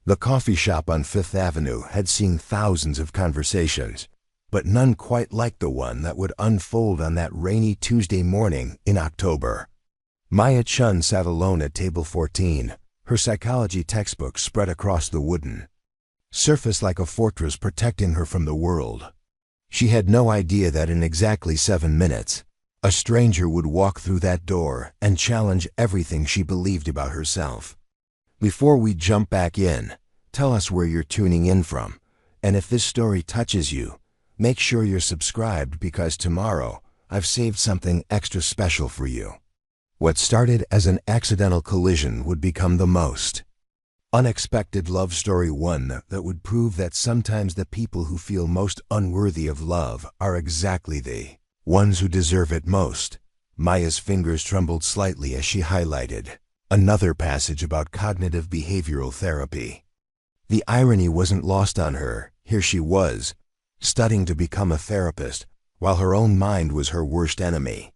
The coffee shop on Fifth Avenue had seen thousands of conversations, but none quite like the one that would unfold on that rainy Tuesday morning in October. Maya Chun sat alone at table 14, her psychology textbook spread across the wooden surface like a fortress protecting her from the world. She had no idea that in exactly 7 minutes, a stranger would walk through that door and challenge everything she believed about herself. Before we jump back in, tell us where you're tuning in from, and if this story touches you, make sure you're subscribed because tomorrow I've saved something extra special for you. What started as an accidental collision would become the most unexpected love story, one that would prove that sometimes the people who feel most unworthy of love are exactly the ones who deserve it most. Maya's fingers trembled slightly as she highlighted another passage about cognitive behavioral therapy. The irony wasn't lost on her. Here she was, studying to become a therapist, while her own mind was her worst enemy.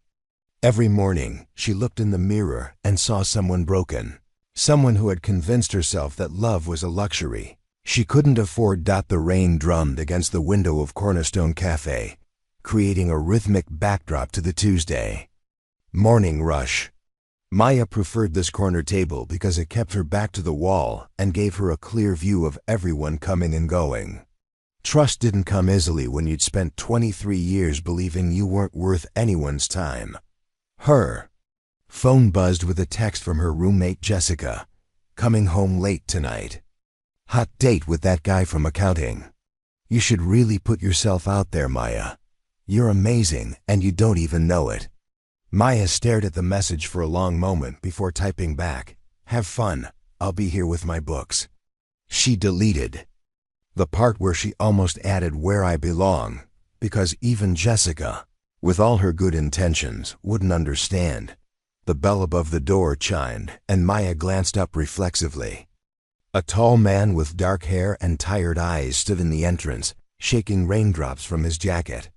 Every morning, she looked in the mirror and saw someone broken. Someone who had convinced herself that love was a luxury she couldn't afford. The rain drummed against the window of Cornerstone Cafe, creating a rhythmic backdrop to the Tuesday morning rush. Maya preferred this corner table because it kept her back to the wall and gave her a clear view of everyone coming and going. Trust didn't come easily when you'd spent 23 years believing you weren't worth anyone's time. Her phone buzzed with a text from her roommate Jessica. Coming home late tonight. Hot date with that guy from accounting. You should really put yourself out there, Maya. You're amazing and you don't even know it. Maya stared at the message for a long moment before typing back, "Have fun, I'll be here with my books." She deleted the part where she almost added "where I belong," because even Jessica, with all her good intentions, wouldn't understand. The bell above the door chimed, and Maya glanced up reflexively. A tall man with dark hair and tired eyes stood in the entrance, shaking raindrops from his jacket.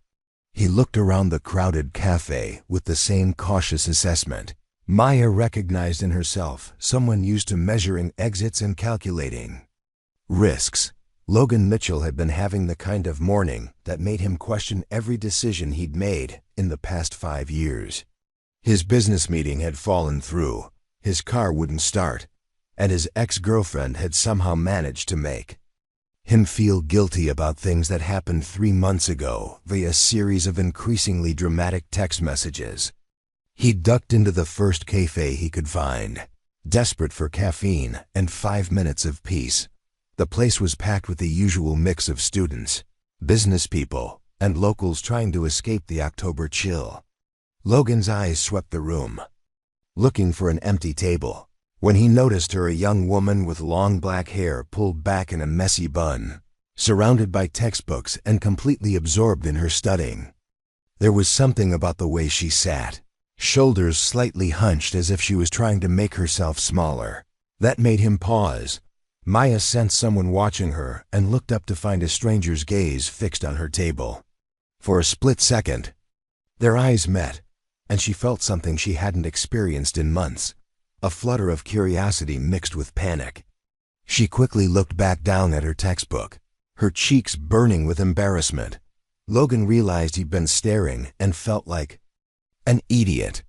He looked around the crowded cafe with the same cautious assessment Maya recognized in herself, someone used to measuring exits and calculating risks. Logan Mitchell had been having the kind of morning that made him question every decision he'd made in the past 5 years. His business meeting had fallen through, his car wouldn't start, and his ex-girlfriend had somehow managed to make him feel guilty about things that happened 3 months ago via a series of increasingly dramatic text messages. He ducked into the first cafe he could find, desperate for caffeine and 5 minutes of peace. The place was packed with the usual mix of students, business people, and locals trying to escape the October chill. Logan's eyes swept the room, looking for an empty table, when he noticed her, a young woman with long black hair pulled back in a messy bun, surrounded by textbooks and completely absorbed in her studying. There was something about the way she sat, shoulders slightly hunched as if she was trying to make herself smaller, that made him pause. Maya sensed someone watching her and looked up to find a stranger's gaze fixed on her table. For a split second, their eyes met, and she felt something she hadn't experienced in months, a flutter of curiosity mixed with panic. She quickly looked back down at her textbook, her cheeks burning with embarrassment. Logan realized he'd been staring and felt like an idiot.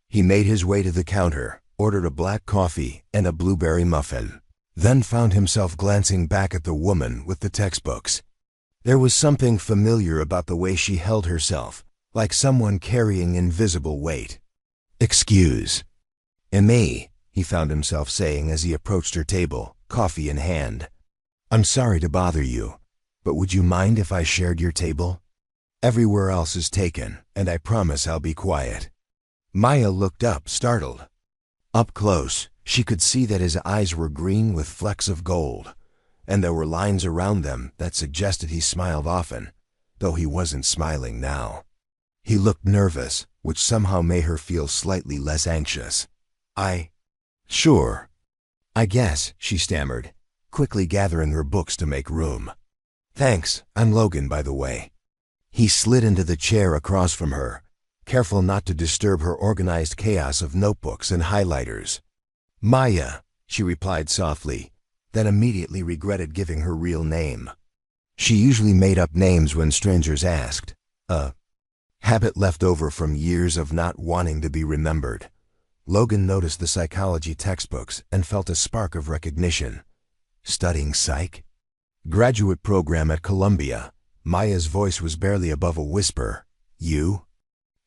He made his way to the counter, ordered a black coffee and a blueberry muffin, then found himself glancing back at the woman with the textbooks. There was something familiar about the way she held herself, like someone carrying invisible weight. "Excuse me," he found himself saying as he approached her table, coffee in hand. "I'm sorry to bother you, but would you mind if I shared your table? Everywhere else is taken, and I promise I'll be quiet." Maya looked up, startled. Up close, she could see that his eyes were green with flecks of gold, and there were lines around them that suggested he smiled often, though he wasn't smiling now. He looked nervous, which somehow made her feel slightly less anxious. Sure. I guess," she stammered, quickly gathering her books to make room. "Thanks, I'm Logan, by the way." He slid into the chair across from her, careful not to disturb her organized chaos of notebooks and highlighters. "Maya," she replied softly, then immediately regretted giving her real name. She usually made up names when strangers asked, a habit left over from years of not wanting to be remembered. Logan noticed the psychology textbooks and felt a spark of recognition. Studying psych? Graduate program at Columbia. Maya's voice was barely above a whisper. You?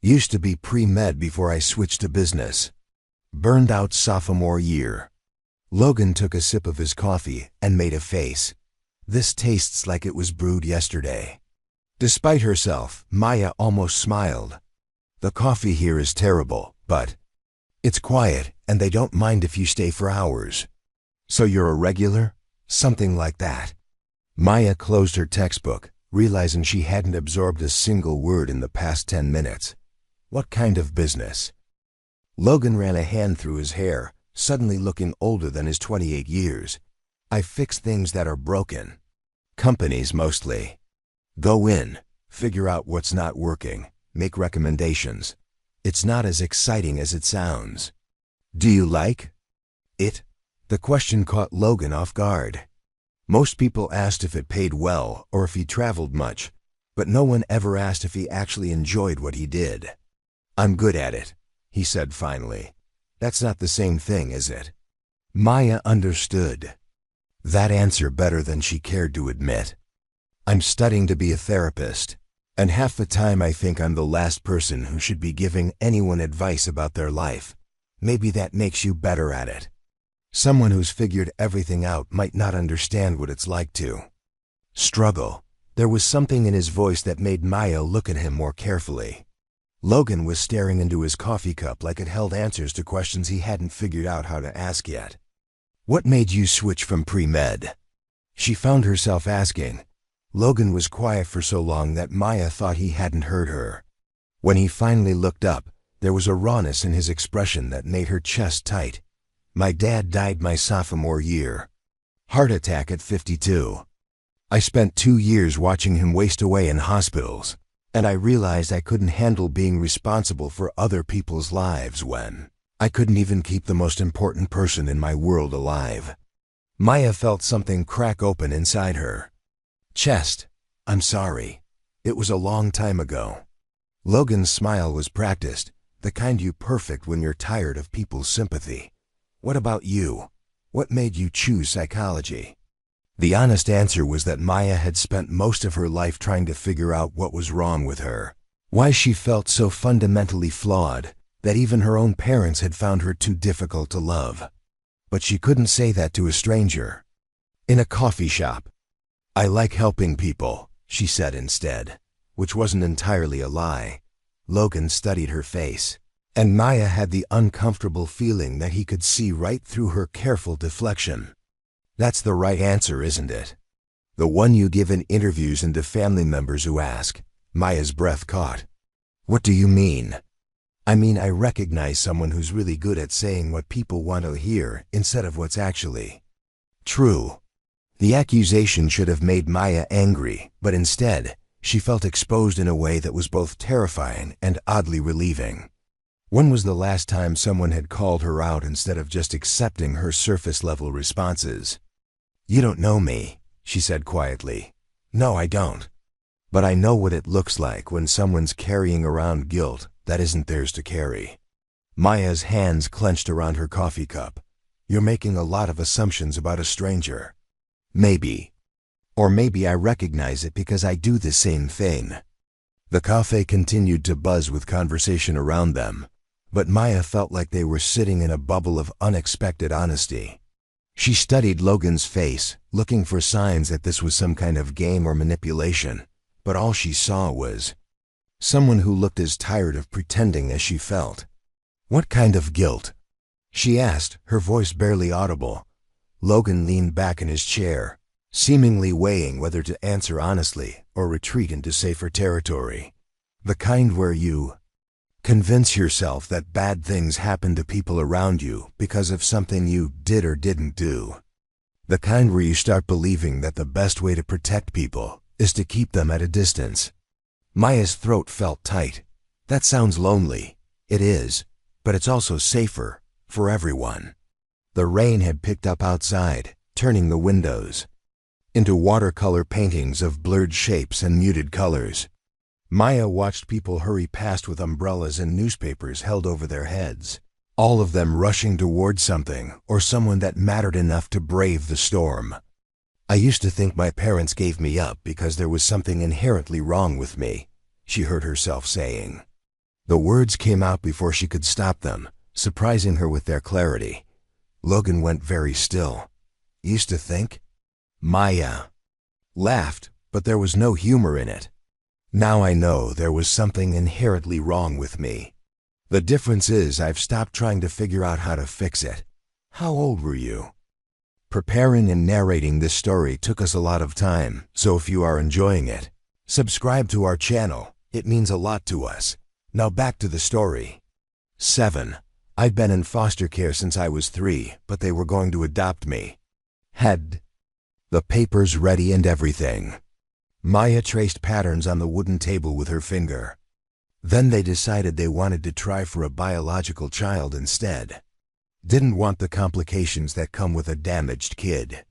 Used to be pre-med before I switched to business. Burned out sophomore year. Logan took a sip of his coffee and made a face. This tastes like it was brewed yesterday. Despite herself, Maya almost smiled. The coffee here is terrible, but it's quiet and they don't mind if you stay for hours. So you're a regular? Something like that. Maya closed her textbook, realizing she hadn't absorbed a single word in the past 10 minutes. What kind of business? Logan ran a hand through his hair, suddenly looking older than his 28 years. I fix things that are broken. Companies mostly. Go in, figure out what's not working, make recommendations. It's not as exciting as it sounds. Do you like it? The question caught Logan off guard. Most people asked if it paid well or if he traveled much, but no one ever asked if he actually enjoyed what he did. I'm good at it, he said finally. That's not the same thing, is it? Maya understood that answer better than she cared to admit. I'm studying to be a therapist, and half the time I think I'm the last person who should be giving anyone advice about their life. Maybe that makes you better at it. Someone who's figured everything out might not understand what it's like to struggle. There was something in his voice that made Maya look at him more carefully. Logan was staring into his coffee cup like it held answers to questions he hadn't figured out how to ask yet. What made you switch from pre-med? She found herself asking. Logan was quiet for so long that Maya thought he hadn't heard her. When he finally looked up, there was a rawness in his expression that made her chest tight. My dad died my sophomore year. Heart attack at 52. I spent 2 years watching him waste away in hospitals, and I realized I couldn't handle being responsible for other people's lives when I couldn't even keep the most important person in my world alive. Maya felt something crack open inside her chest. I'm sorry. It was a long time ago. Logan's smile was practiced, the kind you perfect when you're tired of people's sympathy. What about you? What made you choose psychology? The honest answer was that Maya had spent most of her life trying to figure out what was wrong with her, why she felt so fundamentally flawed that even her own parents had found her too difficult to love. But she couldn't say that to a stranger. In a coffee shop. I like helping people, she said instead, which wasn't entirely a lie. Logan studied her face, and Maya had the uncomfortable feeling that he could see right through her careful deflection. That's the right answer, isn't it? The one you give in interviews and to family members who ask. Maya's breath caught. What do you mean? I mean, I recognize someone who's really good at saying what people want to hear instead of what's actually true. The accusation should have made Maya angry, but instead, she felt exposed in a way that was both terrifying and oddly relieving. When was the last time someone had called her out instead of just accepting her surface-level responses? You don't know me, she said quietly. No, I don't. But I know what it looks like when someone's carrying around guilt that isn't theirs to carry. Maya's hands clenched around her coffee cup. You're making a lot of assumptions about a stranger. Maybe. Or maybe I recognize it because I do the same thing. The cafe continued to buzz with conversation around them, but Maya felt like they were sitting in a bubble of unexpected honesty. She studied Logan's face, looking for signs that this was some kind of game or manipulation, but all she saw was someone who looked as tired of pretending as she felt. What kind of guilt? She asked, her voice barely audible. Logan leaned back in his chair, seemingly weighing whether to answer honestly or retreat into safer territory. The kind where you convince yourself that bad things happen to people around you because of something you did or didn't do. The kind where you start believing that the best way to protect people is to keep them at a distance. Maya's throat felt tight. That sounds lonely. It is, but it's also safer for everyone. The rain had picked up outside, turning the windows into watercolor paintings of blurred shapes and muted colors. Maya watched people hurry past with umbrellas and newspapers held over their heads, all of them rushing toward something or someone that mattered enough to brave the storm. I used to think my parents gave me up because there was something inherently wrong with me, she heard herself saying. The words came out before she could stop them, surprising her with their clarity. Logan went very still. Used to think? Maya laughed, but there was no humor in it. Now I know there was something inherently wrong with me. The difference is I've stopped trying to figure out how to fix it. How old were you? Preparing and narrating this story took us a lot of time, so if you are enjoying it, subscribe to our channel. It means a lot to us. Now back to the story. 7. I'd been in foster care since I was 3, but they were going to adopt me. Had the papers ready and everything. Maya traced patterns on the wooden table with her finger. Then they decided they wanted to try for a biological child instead. Didn't want the complications that come with a damaged kid.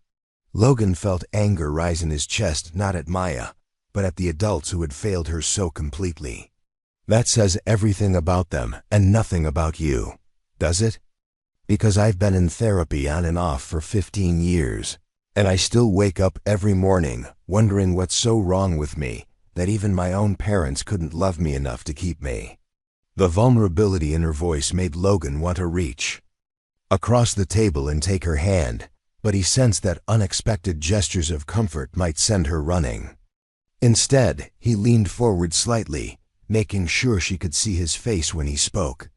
Logan felt anger rise in his chest, not at Maya, but at the adults who had failed her so completely. That says everything about them and nothing about you, does it? Because I've been in therapy on and off for 15 years, and I still wake up every morning wondering what's so wrong with me that even my own parents couldn't love me enough to keep me. The vulnerability in her voice made Logan want to reach across the table and take her hand, but he sensed that unexpected gestures of comfort might send her running. Instead, he leaned forward slightly, making sure she could see his face when he spoke.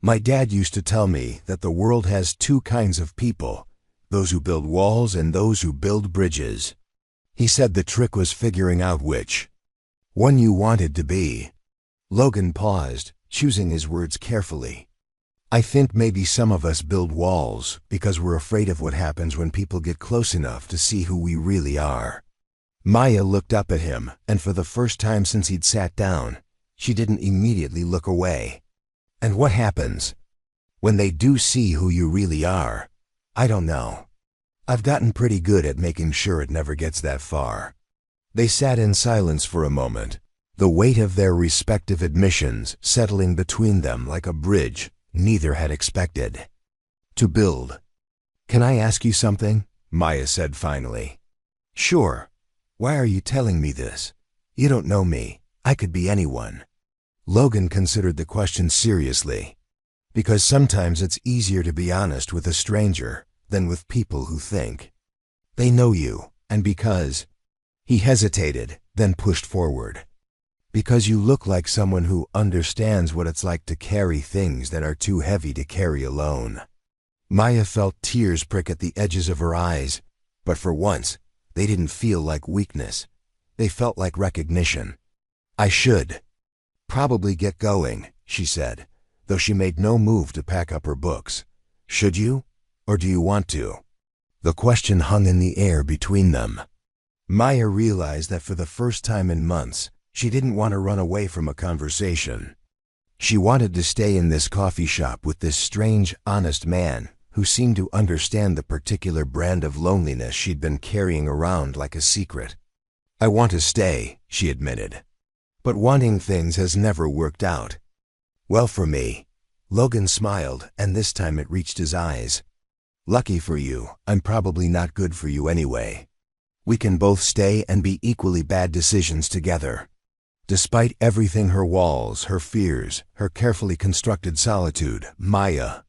My dad used to tell me that the world has 2 kinds of people, those who build walls and those who build bridges. He said the trick was figuring out which one you wanted to be. Logan paused, choosing his words carefully. I think maybe some of us build walls because we're afraid of what happens when people get close enough to see who we really are. Maya looked up at him, and for the first time since he'd sat down, she didn't immediately look away. And what happens when they do see who you really are? I don't know. I've gotten pretty good at making sure it never gets that far. They sat in silence for a moment, the weight of their respective admissions settling between them like a bridge neither had expected. To build. Can I ask you something? Maya said finally. Sure. Why are you telling me this? You don't know me. I could be anyone. Logan considered the question seriously. Because sometimes it's easier to be honest with a stranger than with people who think they know you, and because he hesitated, then pushed forward. Because you look like someone who understands what it's like to carry things that are too heavy to carry alone. Maya felt tears prick at the edges of her eyes, but for once, they didn't feel like weakness. They felt like recognition. I should probably get going, she said, though she made no move to pack up her books. Should you? Or do you want to? The question hung in the air between them. Maya realized that for the first time in months, she didn't want to run away from a conversation. She wanted to stay in this coffee shop with this strange, honest man who seemed to understand the particular brand of loneliness she'd been carrying around like a secret. I want to stay, she admitted. But wanting things has never worked out. Well, for me. Logan smiled, and this time it reached his eyes. Lucky for you, I'm probably not good for you anyway. We can both stay and be equally bad decisions together. Despite everything, her walls, her fears, her carefully constructed solitude, Maya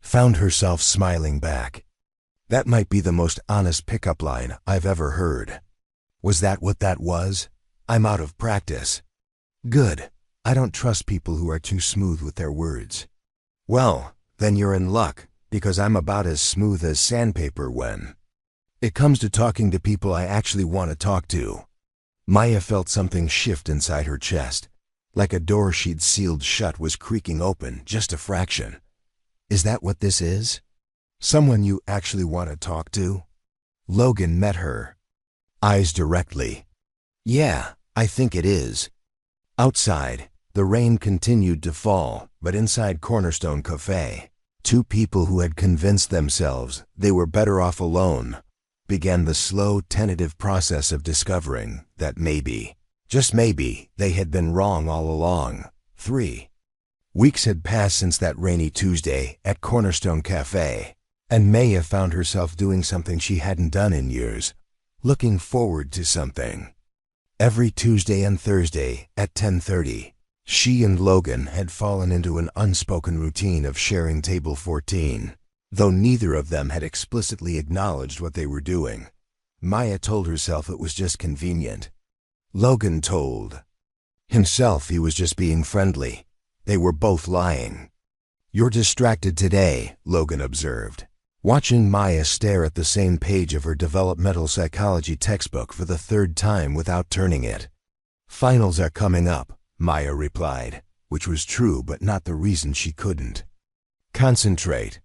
found herself smiling back. That might be the most honest pickup line I've ever heard. Was that what that was? I'm out of practice. Good. I don't trust people who are too smooth with their words. Well, then you're in luck, because I'm about as smooth as sandpaper when it comes to talking to people I actually want to talk to. Maya felt something shift inside her chest, like a door she'd sealed shut was creaking open just a fraction. Is that what this is? Someone you actually want to talk to? Logan met her eyes directly. Yeah, I think it is. Outside, the rain continued to fall, but inside Cornerstone Cafe, 2 people who had convinced themselves they were better off alone began the slow, tentative process of discovering that maybe, just maybe, they had been wrong all along. 3 weeks had passed since that rainy Tuesday at Cornerstone Cafe, and Maya found herself doing something she hadn't done in years, looking forward to something. Every Tuesday and Thursday at 10:30, she and Logan had fallen into an unspoken routine of sharing table 14. Though neither of them had explicitly acknowledged what they were doing, Maya told herself it was just convenient. Logan told himself he was just being friendly. They were both lying. "You're distracted today," Logan observed, watching Maya stare at the same page of her developmental psychology textbook for the third time without turning it. "Finals are coming up," Maya replied, which was true but not the reason she couldn't concentrate.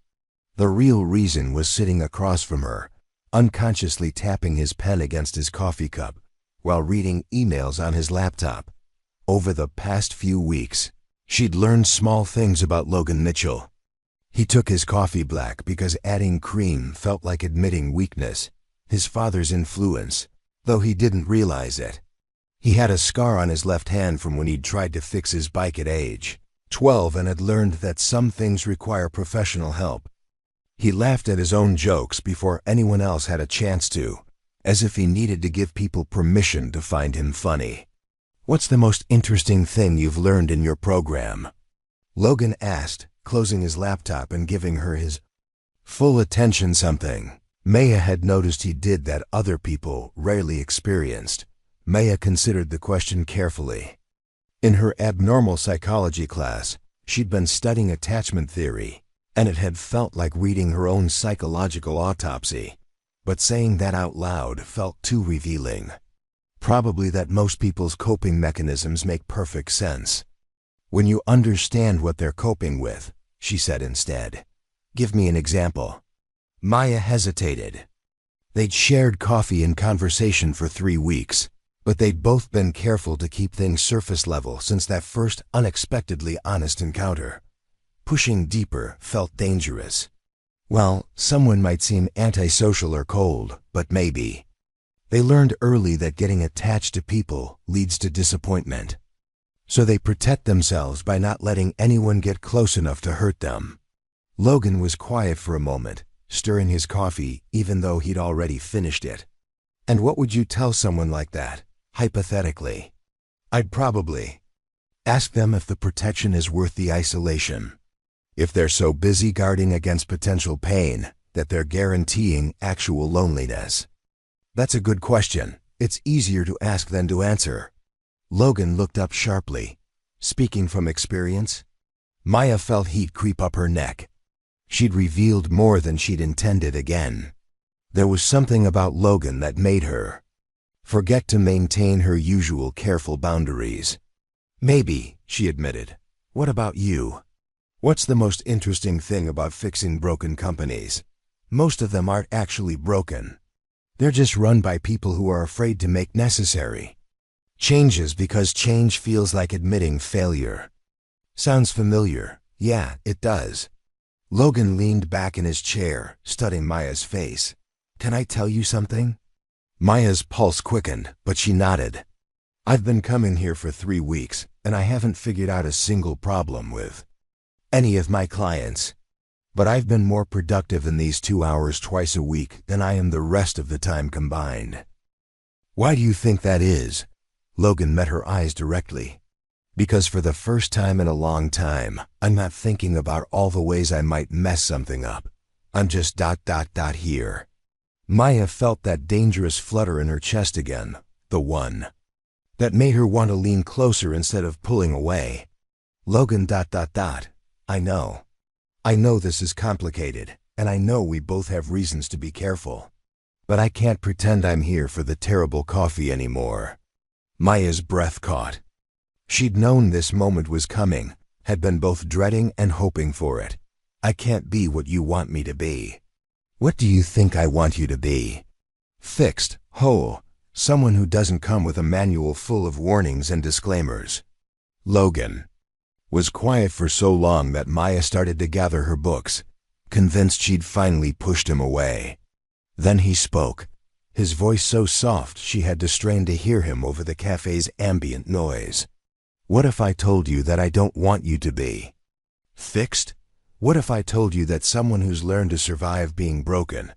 The real reason was sitting across from her, unconsciously tapping his pen against his coffee cup while reading emails on his laptop. Over the past few weeks, she'd learned small things about Logan Mitchell. He took his coffee black because adding cream felt like admitting weakness, his father's influence, though he didn't realize it. He had a scar on his left hand from when he'd tried to fix his bike at age 12 and had learned that some things require professional help. He laughed at his own jokes before anyone else had a chance to, as if he needed to give people permission to find him funny. "What's the most interesting thing you've learned in your program?" Logan asked, closing his laptop and giving her his full attention. Something Maya had noticed he did that other people rarely experienced. Maya considered the question carefully. In her abnormal psychology class, she'd been studying attachment theory, and it had felt like reading her own psychological autopsy. But saying that out loud felt too revealing. Probably that most people's coping mechanisms make perfect sense. "When you understand what they're coping with," she said instead. "Give me an example." Maya hesitated. They'd shared coffee and conversation for 3 weeks, but they'd both been careful to keep things surface level since that first unexpectedly honest encounter. Pushing deeper felt dangerous. Well, someone might seem antisocial or cold, but maybe. They learned early that getting attached to people leads to disappointment. So they protect themselves by not letting anyone get close enough to hurt them. Logan was quiet for a moment, stirring his coffee even though he'd already finished it. "And what would you tell someone like that, hypothetically?" "I'd probably ask them if the protection is worth the isolation. If they're so busy guarding against potential pain that they're guaranteeing actual loneliness." "That's a good question. It's easier to ask than to answer." Logan looked up sharply. "Speaking from experience?" Maya felt heat creep up her neck. She'd revealed more than she'd intended again. There was something about Logan that made her forget to maintain her usual careful boundaries. "Maybe," she admitted. "What about you? What's the most interesting thing about fixing broken companies?" "Most of them aren't actually broken. They're just run by people who are afraid to make necessary changes because change feels like admitting failure." "Sounds familiar." "Yeah, it does." Logan leaned back in his chair, studying Maya's face. "Can I tell you something?" Maya's pulse quickened, but she nodded. "I've been coming here for 3 weeks, and I haven't figured out a single problem with any of my clients. But I've been more productive in these 2 hours twice a week than I am the rest of the time combined." "Why do you think that is?" Logan met her eyes directly. "Because for the first time in a long time, I'm not thinking about all the ways I might mess something up. I'm just ... here." Maya felt that dangerous flutter in her chest again, the one that made her want to lean closer instead of pulling away. Logan ... I know this is complicated, and I know we both have reasons to be careful. But I can't pretend I'm here for the terrible coffee anymore." Maya's breath caught. She'd known this moment was coming, had been both dreading and hoping for it. "I can't be what you want me to be." "What do you think I want you to be?" "Fixed, whole, someone who doesn't come with a manual full of warnings and disclaimers." Logan was quiet for so long that Maya started to gather her books, convinced she'd finally pushed him away. Then he spoke. his voice so soft she had to strain to hear him over the cafe's ambient noise. What if I told you that I don't want you to be fixed? What if I told you that someone who's learned to survive being broken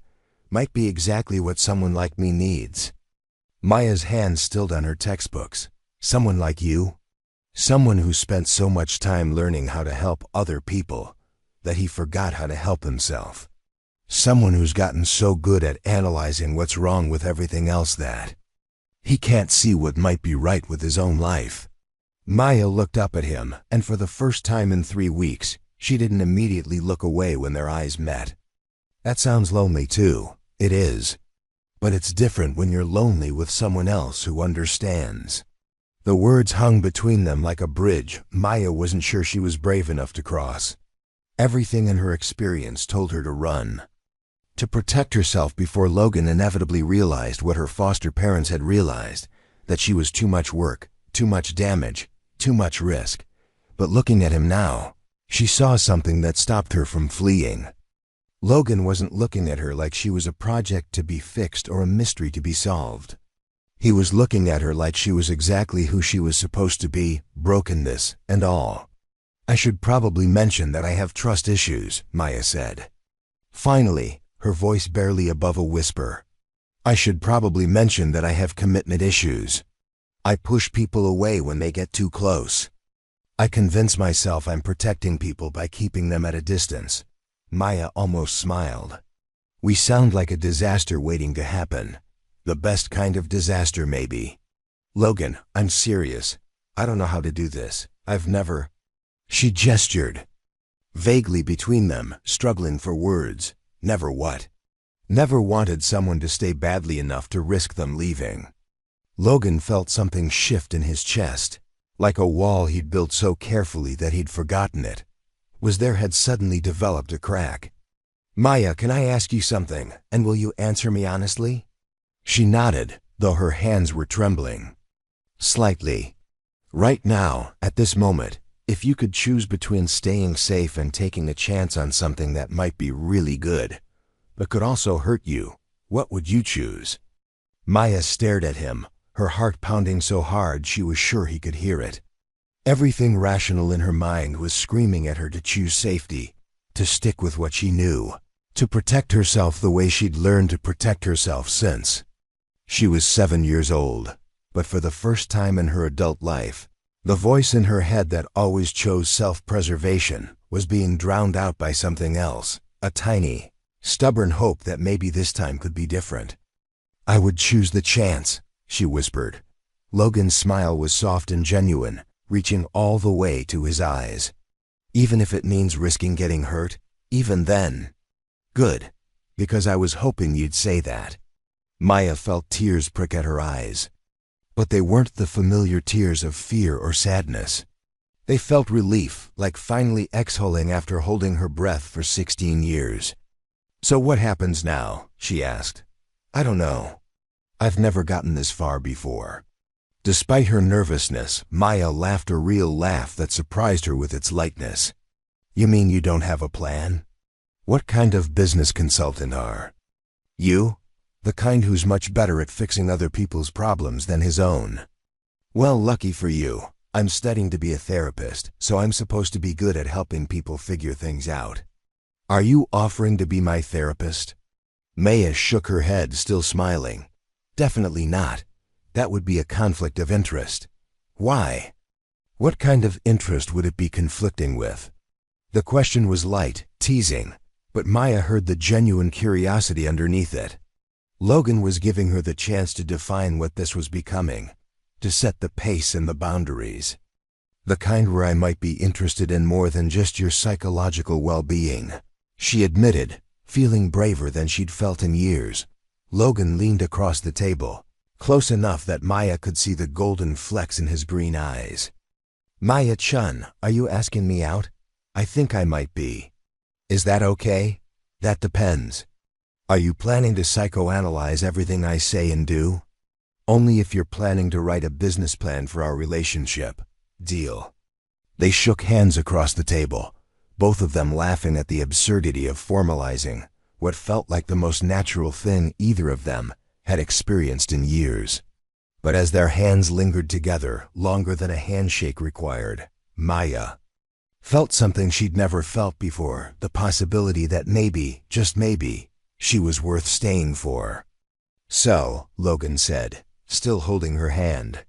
might be exactly what someone like me needs? Maya's hand stilled on her textbooks. Someone like you? Someone who spent so much time learning how to help other people that he forgot how to help himself. Someone who's gotten so good at analyzing what's wrong with everything else that he can't see what might be right with his own life. Maya looked up at him, and for the first time in 3 weeks, she didn't immediately look away when their eyes met. That sounds lonely too. It is. But it's different when you're lonely with someone else who understands. The words hung between them like a bridge Maya wasn't sure she was brave enough to cross. Everything in her experience told her to run. To protect herself before Logan inevitably realized what her foster parents had realized, that she was too much work, too much damage, too much risk. But looking at him now, she saw something that stopped her from fleeing. Logan wasn't looking at her like she was a project to be fixed or a mystery to be solved. He was looking at her like she was exactly who she was supposed to be, brokenness and all. I should probably mention that I have trust issues, Maya said. Finally, her voice barely above a whisper. I should probably mention that I have commitment issues. I push people away when they get too close. I convince myself I'm protecting people by keeping them at a distance. Maya almost smiled. We sound like a disaster waiting to happen. The best kind of disaster, maybe. Logan, I'm serious. I don't know how to do this. I've never... She gestured vaguely between them, struggling for words. Never what? Never wanted someone to stay badly enough to risk them leaving. Logan felt something shift in his chest, like a wall he'd built so carefully that he'd forgotten it had suddenly developed a crack. Maya, can I ask you something, and will you answer me honestly? She nodded, though her hands were trembling. Slightly. Right now, at this moment, if you could choose between staying safe and taking a chance on something that might be really good, but could also hurt you, what would you choose? Maya stared at him, her heart pounding so hard she was sure he could hear it. Everything rational in her mind was screaming at her to choose safety, to stick with what she knew, to protect herself the way she'd learned to protect herself since. She was 7 years old, but for the first time in her adult life, the voice in her head that always chose self-preservation was being drowned out by something else, a tiny, stubborn hope that maybe this time could be different. I would choose the chance, she whispered. Logan's smile was soft and genuine, reaching all the way to his eyes. Even if it means risking getting hurt, even then. Good, because I was hoping you'd say that. Maya felt tears prick at her eyes. But they weren't the familiar tears of fear or sadness. They felt relief, like finally exhaling after holding her breath for 16 years. So what happens now? She asked. I don't know. I've never gotten this far before. Despite her nervousness, Maya laughed a real laugh that surprised her with its lightness. You mean you don't have a plan? What kind of business consultant are you? The kind who's much better at fixing other people's problems than his own. Well, lucky for you, I'm studying to be a therapist, so I'm supposed to be good at helping people figure things out. Are you offering to be my therapist? Maya shook her head, still smiling. Definitely not. That would be a conflict of interest. Why? What kind of interest would it be conflicting with? The question was light, teasing, but Maya heard the genuine curiosity underneath it. Logan was giving her the chance to define what this was becoming, to set the pace and the boundaries. The kind where I might be interested in more than just your psychological well-being, she admitted, feeling braver than she'd felt in years. Logan leaned across the table, close enough that Maya could see the golden flecks in his green eyes. Maya-chun, are you asking me out? I think I might be. Is that okay? That depends. Are you planning to psychoanalyze everything I say and do? Only if you're planning to write a business plan for our relationship. Deal. They shook hands across the table, both of them laughing at the absurdity of formalizing what felt like the most natural thing either of them had experienced in years. But as their hands lingered together longer than a handshake required, Maya felt something she'd never felt before, the possibility that maybe, just maybe, she was worth staying for. "So," Logan said, still holding her hand,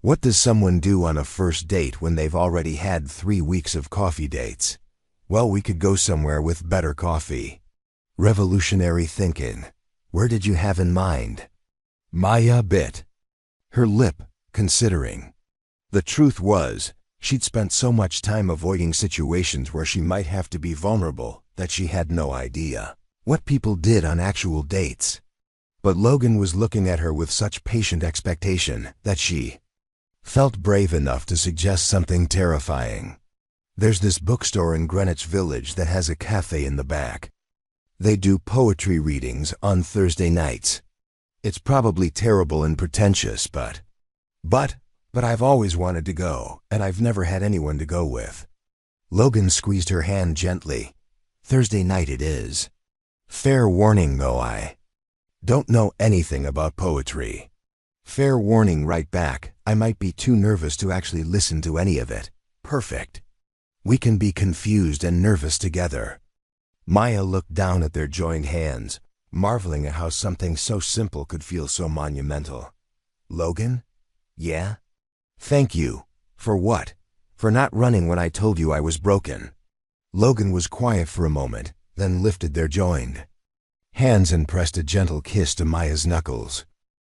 "what does someone do on a first date when they've already had 3 weeks of coffee dates?" "Well, we could go somewhere with better coffee." Revolutionary thinking. Where did you have in mind? Maya bit her lip, considering. The truth was, she'd spent so much time avoiding situations where she might have to be vulnerable that she had no idea what people did on actual dates. But Logan was looking at her with such patient expectation that she felt brave enough to suggest something terrifying. "There's this bookstore in Greenwich Village that has a cafe in the back. They do poetry readings on Thursday nights. It's probably terrible and pretentious, but I've always wanted to go, and I've never had anyone to go with." Logan squeezed her hand gently. "Thursday night it is. Fair warning though, I don't know anything about poetry." "Fair warning right back, I might be too nervous to actually listen to any of it." "Perfect. We can be confused and nervous together." Maya looked down at their joined hands, marveling at how something so simple could feel so monumental. "Logan? Yeah? Thank you. For what? For not running when I told you I was broken." Logan was quiet for a moment, then lifted their joined hands and pressed a gentle kiss to Maya's knuckles.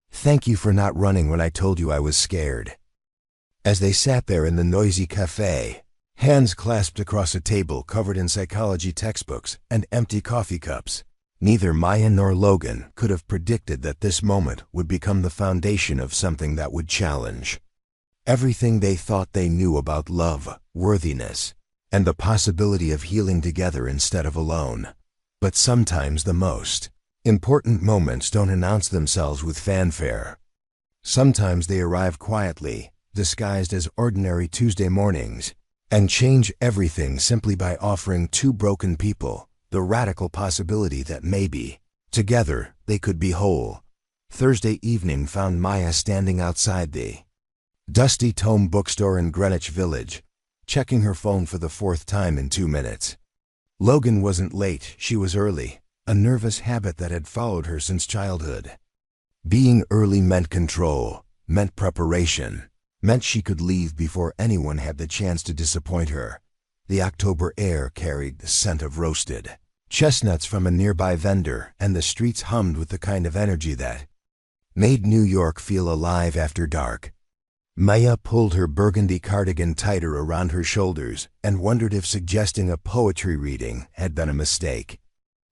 "Thank you for not running when I told you I was scared." As they sat there in the noisy cafe, hands clasped across a table covered in psychology textbooks and empty coffee cups, neither Maya nor Logan could have predicted that this moment would become the foundation of something that would challenge everything they thought they knew about love, worthiness, and the possibility of healing together instead of alone. But sometimes the most important moments don't announce themselves with fanfare. Sometimes they arrive quietly, disguised as ordinary Tuesday mornings, and change everything simply by offering two broken people the radical possibility that maybe, together, they could be whole. Thursday evening found Maya standing outside the dusty tome bookstore in Greenwich Village, checking her phone for the 4th time in 2 minutes. Logan wasn't late, she was early, a nervous habit that had followed her since childhood. Being early meant control, meant preparation, meant she could leave before anyone had the chance to disappoint her. The October air carried the scent of roasted chestnuts from a nearby vendor, and the streets hummed with the kind of energy that made New York feel alive after dark. Maya pulled her burgundy cardigan tighter around her shoulders and wondered if suggesting a poetry reading had been a mistake.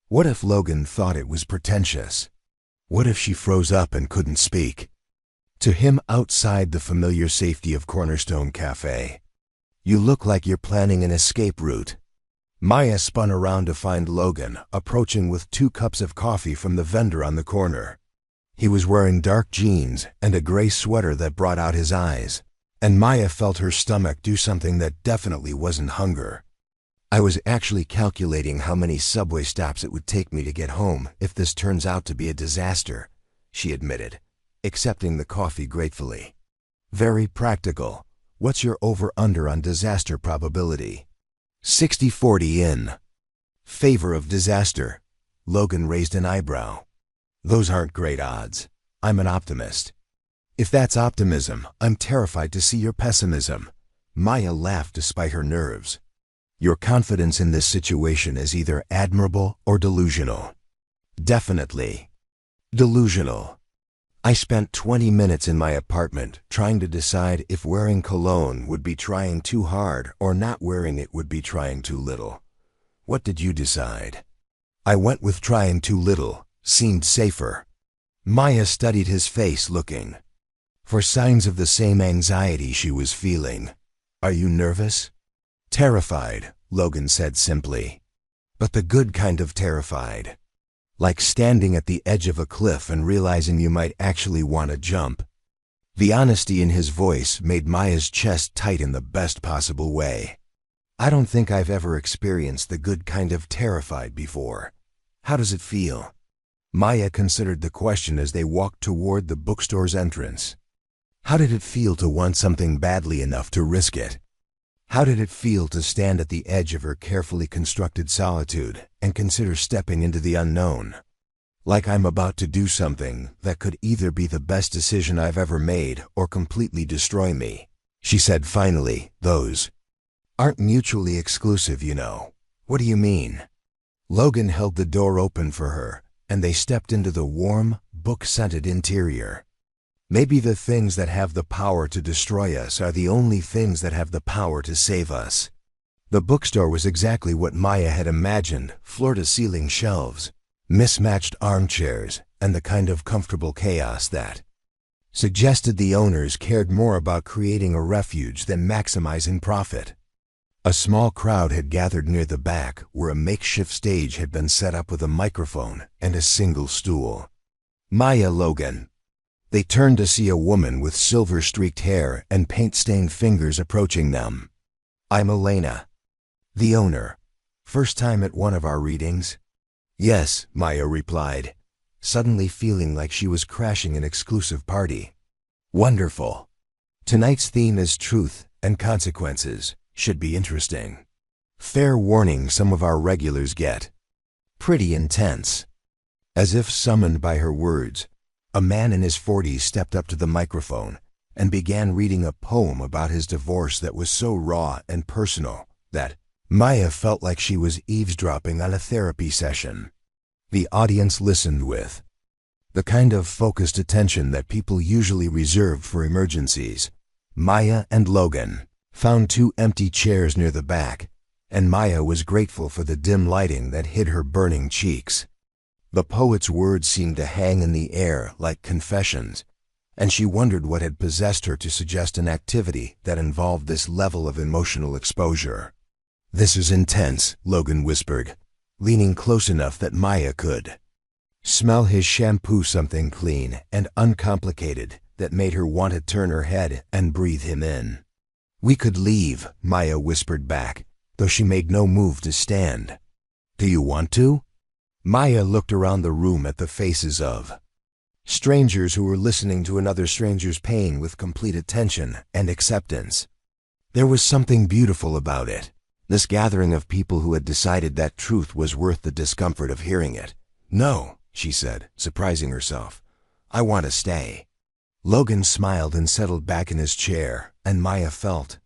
What if Logan thought it was pretentious? What if she froze up and couldn't speak to him outside the familiar safety of Cornerstone Cafe? "You look like you're planning an escape route." Maya spun around to find Logan approaching with 2 cups of coffee from the vendor on the corner. He was wearing dark jeans and a gray sweater that brought out his eyes, and Maya felt her stomach do something that definitely wasn't hunger. "I was actually calculating how many subway stops it would take me to get home if this turns out to be a disaster," she admitted, accepting the coffee gratefully. "Very practical. What's your over-under on disaster probability?" 60-40 in favor of disaster." Logan raised an eyebrow. "Those aren't great odds. I'm an optimist." "If that's optimism, I'm terrified to see your pessimism." Maya laughed despite her nerves. "Your confidence in this situation is either admirable or delusional." "Definitely delusional." "I spent 20 minutes in my apartment trying to decide if wearing cologne would be trying too hard or not wearing it would be trying too little. What did you decide?" "I went with trying too little. Seemed safer." Maya studied his face, looking for signs of the same anxiety she was feeling. "Are you nervous?" "Terrified," Logan said simply. "But the good kind of terrified. Like standing at the edge of a cliff and realizing you might actually want to jump." The honesty in his voice made Maya's chest tight in the best possible way. "I don't think I've ever experienced the good kind of terrified before. How does it feel?" Maya considered the question as they walked toward the bookstore's entrance. How did it feel to want something badly enough to risk it? How did it feel to stand at the edge of her carefully constructed solitude and consider stepping into the unknown? Like I'm about to do something that could either be the best decision I've ever made or completely destroy me, she said finally. Those aren't mutually exclusive, you know. What do you mean? Logan held the door open for her, and they stepped into the warm, book-scented interior. Maybe the things that have the power to destroy us are the only things that have the power to save us. The bookstore was exactly what Maya had imagined: floor-to-ceiling shelves, mismatched armchairs, and the kind of comfortable chaos that suggested the owners cared more about creating a refuge than maximizing profit. A small crowd had gathered near the back, where a makeshift stage had been set up with a microphone and a single stool. Maya, Logan. They turned to see a woman with silver-streaked hair and paint-stained fingers approaching them. I'm Elena, the owner. First time at one of our readings? Yes, Maya replied, suddenly feeling like she was crashing an exclusive party. Wonderful. Tonight's theme is truth and consequences. Should be interesting. Fair warning, some of our regulars get pretty intense. As if summoned by her words, a man in his 40s stepped up to the microphone and began reading a poem about his divorce that was so raw and personal that Maya felt like she was eavesdropping on a therapy session. The audience listened with the kind of focused attention that people usually reserve for emergencies. Maya and Logan found 2 empty chairs near the back, and Maya was grateful for the dim lighting that hid her burning cheeks. The poet's words seemed to hang in the air like confessions, and she wondered what had possessed her to suggest an activity that involved this level of emotional exposure. This is intense, Logan whispered, leaning close enough that Maya could smell his shampoo, something clean and uncomplicated that made her want to turn her head and breathe him in. We could leave, Maya whispered back, though she made no move to stand. Do you want to? Maya looked around the room at the faces of strangers who were listening to another stranger's pain with complete attention and acceptance. There was something beautiful about it, this gathering of people who had decided that truth was worth the discomfort of hearing it. No, she said, surprising herself. I want to stay. Logan smiled and settled back in his chair, and Maya felt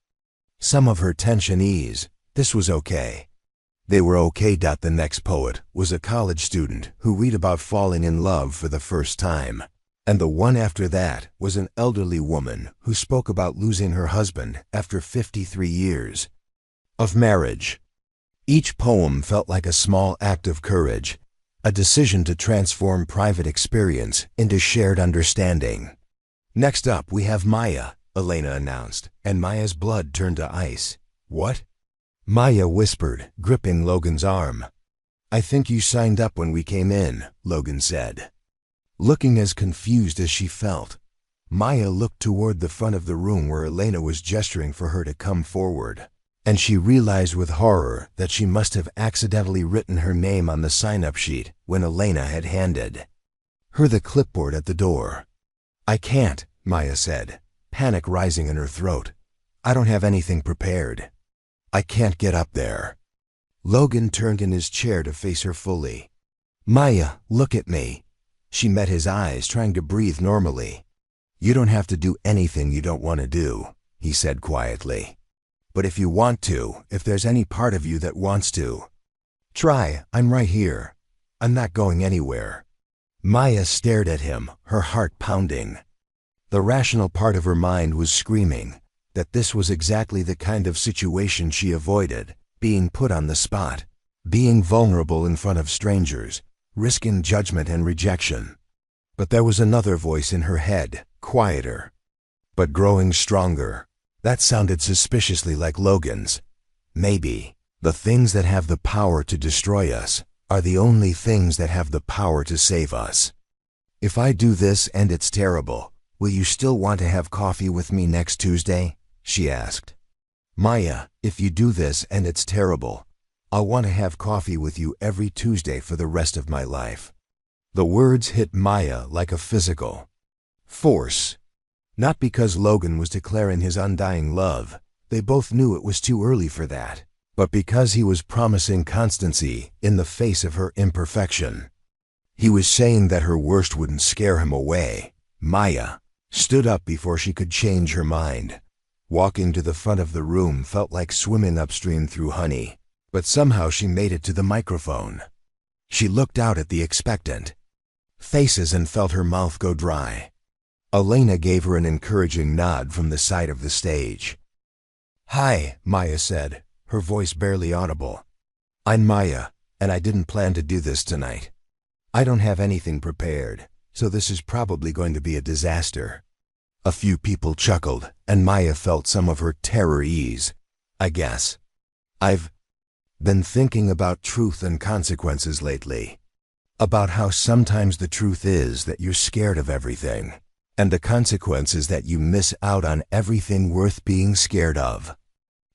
some of her tension ease. This was okay. They were okay. The next poet was a college student who read about falling in love for the first time, and the one after that was an elderly woman who spoke about losing her husband after 53 years of marriage. Each poem felt like a small act of courage, a decision to transform private experience into shared understanding. Next up we have Maya, Elena announced, and Maya's blood turned to ice. What? Maya whispered, gripping Logan's arm. I think you signed up when we came in, Logan said. Looking as confused as she felt, Maya looked toward the front of the room where Elena was gesturing for her to come forward, and she realized with horror that she must have accidentally written her name on the sign-up sheet when Elena had handed her the clipboard at the door. I can't, Maya said, panic rising in her throat. I don't have anything prepared. I can't get up there. Logan turned in his chair to face her fully. Maya, look at me. She met his eyes, trying to breathe normally. You don't have to do anything you don't want to do, he said quietly. But if you want to, if there's any part of you that wants to, try. I'm right here. I'm not going anywhere. Maya stared at him, her heart pounding. The rational part of her mind was screaming that this was exactly the kind of situation she avoided, being put on the spot, being vulnerable in front of strangers, risking judgment and rejection. But there was another voice in her head, quieter, but growing stronger. That sounded suspiciously like Logan's. Maybe the things that have the power to destroy us are the only things that have the power to save us. If I do this and it's terrible, will you still want to have coffee with me next Tuesday? She asked. Maya, if you do this and it's terrible, I'll want to have coffee with you every Tuesday for the rest of my life. The words hit Maya like a physical force. Not because Logan was declaring his undying love, they both knew it was too early for that, but because he was promising constancy in the face of her imperfection. He was saying that her worst wouldn't scare him away. Maya stood up before she could change her mind. Walking to the front of the room felt like swimming upstream through honey, but somehow she made it to the microphone. She looked out at the expectant faces and felt her mouth go dry. Elena gave her an encouraging nod from the side of the stage. "Hi," Maya said, her voice barely audible. "I'm Maya, and I didn't plan to do this tonight. I don't have anything prepared, so this is probably going to be a disaster." A few people chuckled, and Maya felt some of her terror ease. "I guess. I've been thinking about truth and consequences lately. About how sometimes the truth is that you're scared of everything, and the consequence is that you miss out on everything worth being scared of."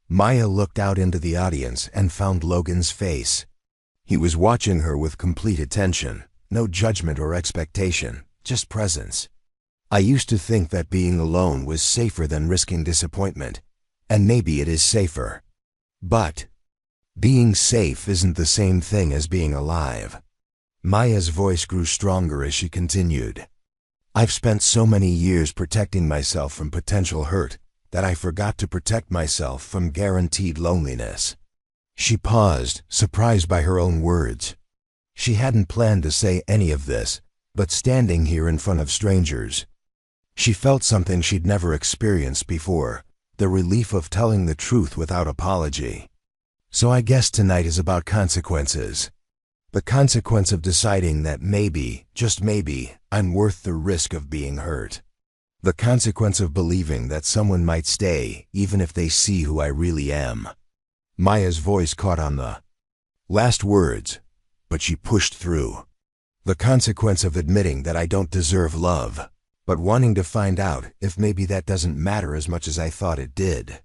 Maya looked out into the audience and found Logan's face. He was watching her with complete attention, no judgment or expectation, just presence. "I used to think that being alone was safer than risking disappointment, and maybe it is safer. But being safe isn't the same thing as being alive." Maya's voice grew stronger as she continued. "I've spent so many years protecting myself from potential hurt that I forgot to protect myself from guaranteed loneliness." She paused, surprised by her own words. She hadn't planned to say any of this, but standing here in front of strangers, she felt something she'd never experienced before, the relief of telling the truth without apology. "So I guess tonight is about consequences. The consequence of deciding that maybe, just maybe, I'm worth the risk of being hurt. The consequence of believing that someone might stay even if they see who I really am." Maya's voice caught on the last words, but she pushed through. "The consequence of admitting that I don't deserve love, but wanting to find out if maybe that doesn't matter as much as I thought it did."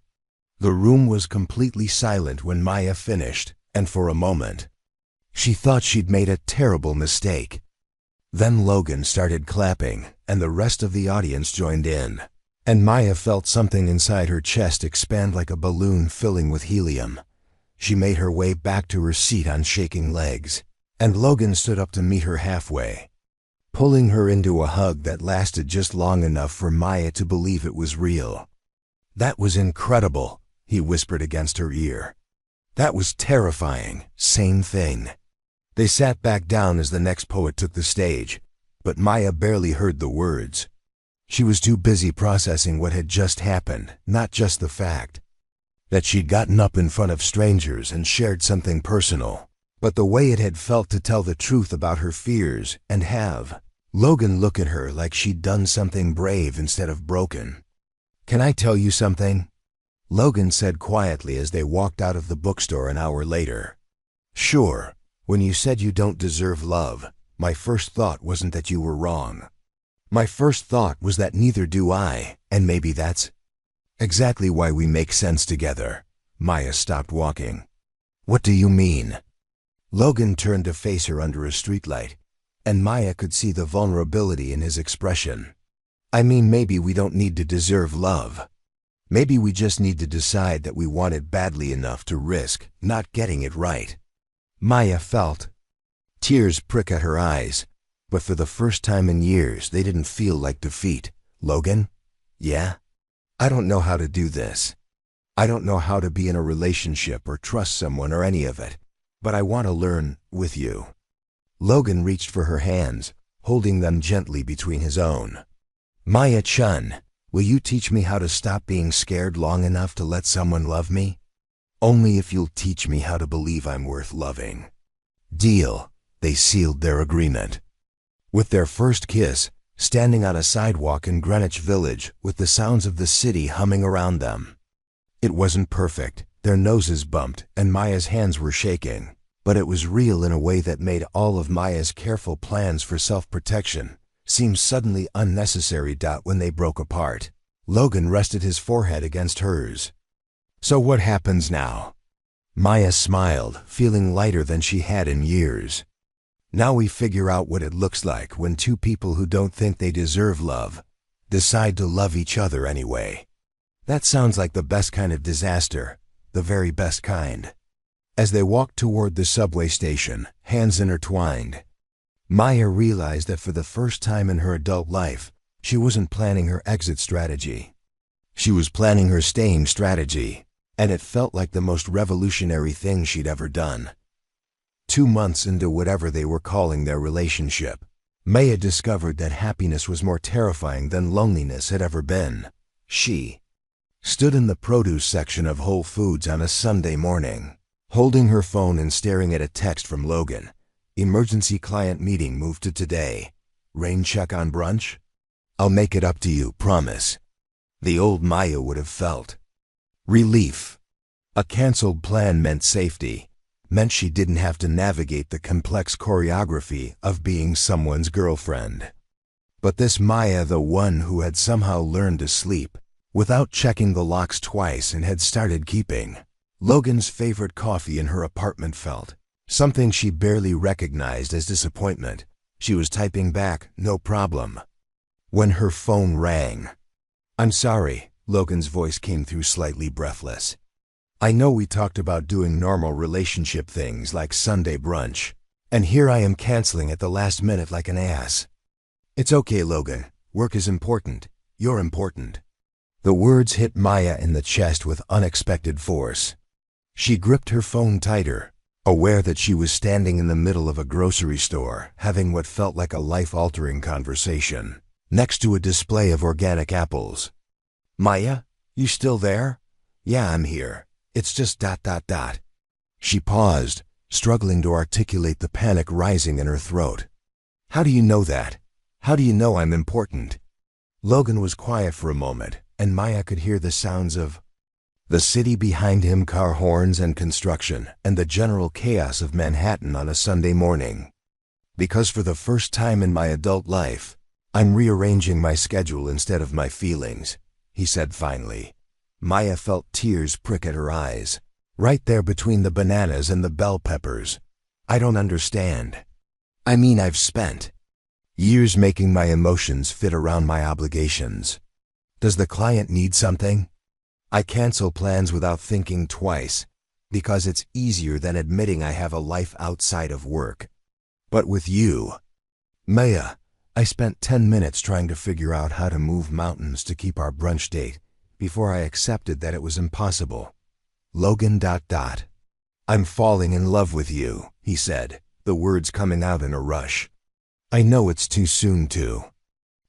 The room was completely silent when Maya finished, and for a moment, she thought she'd made a terrible mistake. Then Logan started clapping, and the rest of the audience joined in, and Maya felt something inside her chest expand like a balloon filling with helium. She made her way back to her seat on shaking legs, and Logan stood up to meet her halfway, pulling her into a hug that lasted just long enough for Maya to believe it was real. "That was incredible," he whispered against her ear. "That was terrifying. Same thing." They sat back down as the next poet took the stage, but Maya barely heard the words. She was too busy processing what had just happened, not just the fact that she'd gotten up in front of strangers and shared something personal, but the way it had felt to tell the truth about her fears and have Logan look at her like she'd done something brave instead of broken. "Can I tell you something?" Logan said quietly as they walked out of the bookstore an hour later. "Sure. When you said you don't deserve love, my first thought wasn't that you were wrong. My first thought was that neither do I, and maybe that's exactly why we make sense together." Maya stopped walking. "What do you mean?" Logan turned to face her under a streetlight, and Maya could see the vulnerability in his expression. "I mean, maybe we don't need to deserve love. Maybe we just need to decide that we want it badly enough to risk not getting it right." Maya felt tears prick at her eyes, but for the first time in years they didn't feel like defeat. "Logan? Yeah? I don't know how to do this. I don't know how to be in a relationship or trust someone or any of it, but I want to learn with you." Logan reached for her hands, holding them gently between his own. "Maya-chan, will you teach me how to stop being scared long enough to let someone love me? Only if you'll teach me how to believe I'm worth loving." Deal. They sealed their agreement. With their first kiss, standing on a sidewalk in Greenwich Village with the sounds of the city humming around them. It wasn't perfect, their noses bumped and Maya's hands were shaking, but it was real in a way that made all of Maya's careful plans for self-protection seem suddenly unnecessary. When they broke apart, Logan rested his forehead against hers. "So what happens now?" Maya smiled, feeling lighter than she had in years. Now we figure out what it looks like when two people who don't think they deserve love decide to love each other anyway. That sounds like the best kind of disaster, the very best kind. As they walked toward the subway station, hands intertwined, Maya realized that for the first time in her adult life, she wasn't planning her exit strategy. She was planning her staying strategy, and it felt like the most revolutionary thing she'd ever done. 2 months into whatever they were calling their relationship, Maya discovered that happiness was more terrifying than loneliness had ever been. She stood in the produce section of Whole Foods on a Sunday morning, holding her phone and staring at a text from Logan. Emergency client meeting moved to today. Rain check on brunch? I'll make it up to you, promise. The old Maya would have felt relief. A canceled plan meant safety, meant she didn't have to navigate the complex choreography of being someone's girlfriend. But this Maya, the one who had somehow learned to sleep without checking the locks twice and had started keeping Logan's favorite coffee in her apartment, felt something she barely recognized as disappointment. She was typing back, "No problem," when her phone rang. "I'm sorry," Logan's voice came through slightly breathless. "I know we talked about doing normal relationship things like Sunday brunch, and here I am canceling at the last minute like an ass." "It's okay, Logan. Work is important. You're important." The words hit Maya in the chest with unexpected force. She gripped her phone tighter, aware that she was standing in the middle of a grocery store, having what felt like a life-altering conversation, next to a display of organic apples. "Maya, you still there?" "Yeah, I'm here. It's just ... She paused, struggling to articulate the panic rising in her throat. "How do you know that? How do you know I'm important?" Logan was quiet for a moment, and Maya could hear the sounds of the city behind him, car horns and construction, and the general chaos of Manhattan on a Sunday morning. "Because for the first time in my adult life, I'm rearranging my schedule instead of my feelings," he said finally. Maya felt tears prick at her eyes, right there between the bananas and the bell peppers. "I don't understand. I mean, I've spent years making my emotions fit around my obligations. Does the client need something? I cancel plans without thinking twice, because it's easier than admitting I have a life outside of work. But with you, Maya, I spent 10 minutes trying to figure out how to move mountains to keep our brunch date before I accepted that it was impossible. Logan ... I'm falling in love with you," he said, the words coming out in a rush. "I know it's too soon to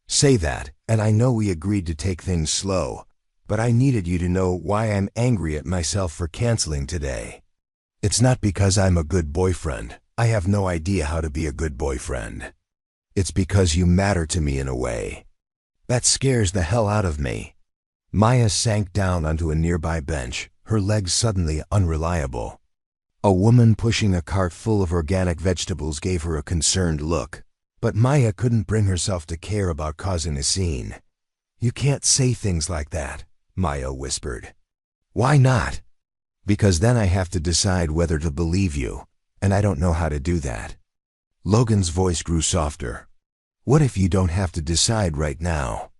say that, and I know we agreed to take things slow, but I needed you to know why I'm angry at myself for canceling today. It's not because I'm a good boyfriend. I have no idea how to be a good boyfriend. It's because you matter to me in a way that scares the hell out of me." Maya sank down onto a nearby bench, her legs suddenly unreliable. A woman pushing a cart full of organic vegetables gave her a concerned look, but Maya couldn't bring herself to care about causing a scene. "You can't say things like that," Maya whispered. "Why not?" "Because then I have to decide whether to believe you, and I don't know how to do that." Logan's voice grew softer. "What if you don't have to decide right now?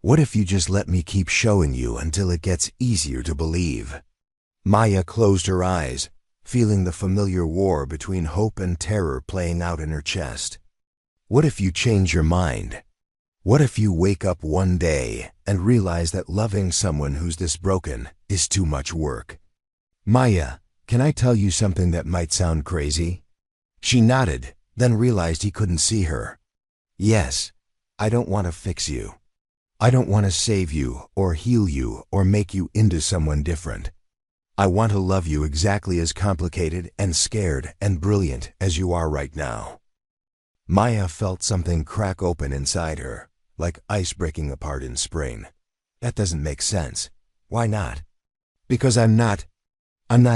What if you just let me keep showing you until it gets easier to believe?" Maya closed her eyes, feeling the familiar war between hope and terror playing out in her chest. "What if you change your mind? What if you wake up one day and realize that loving someone who's this broken is too much work?" "Maya, can I tell you something that might sound crazy?" She nodded, then realized he couldn't see her. "Yes, I don't want to fix you. I don't want to save you or heal you or make you into someone different. I want to love you exactly as complicated and scared and brilliant as you are right now." Maya felt something crack open inside her, like ice breaking apart in spring. "That doesn't make sense. Why not?" "Because I'm not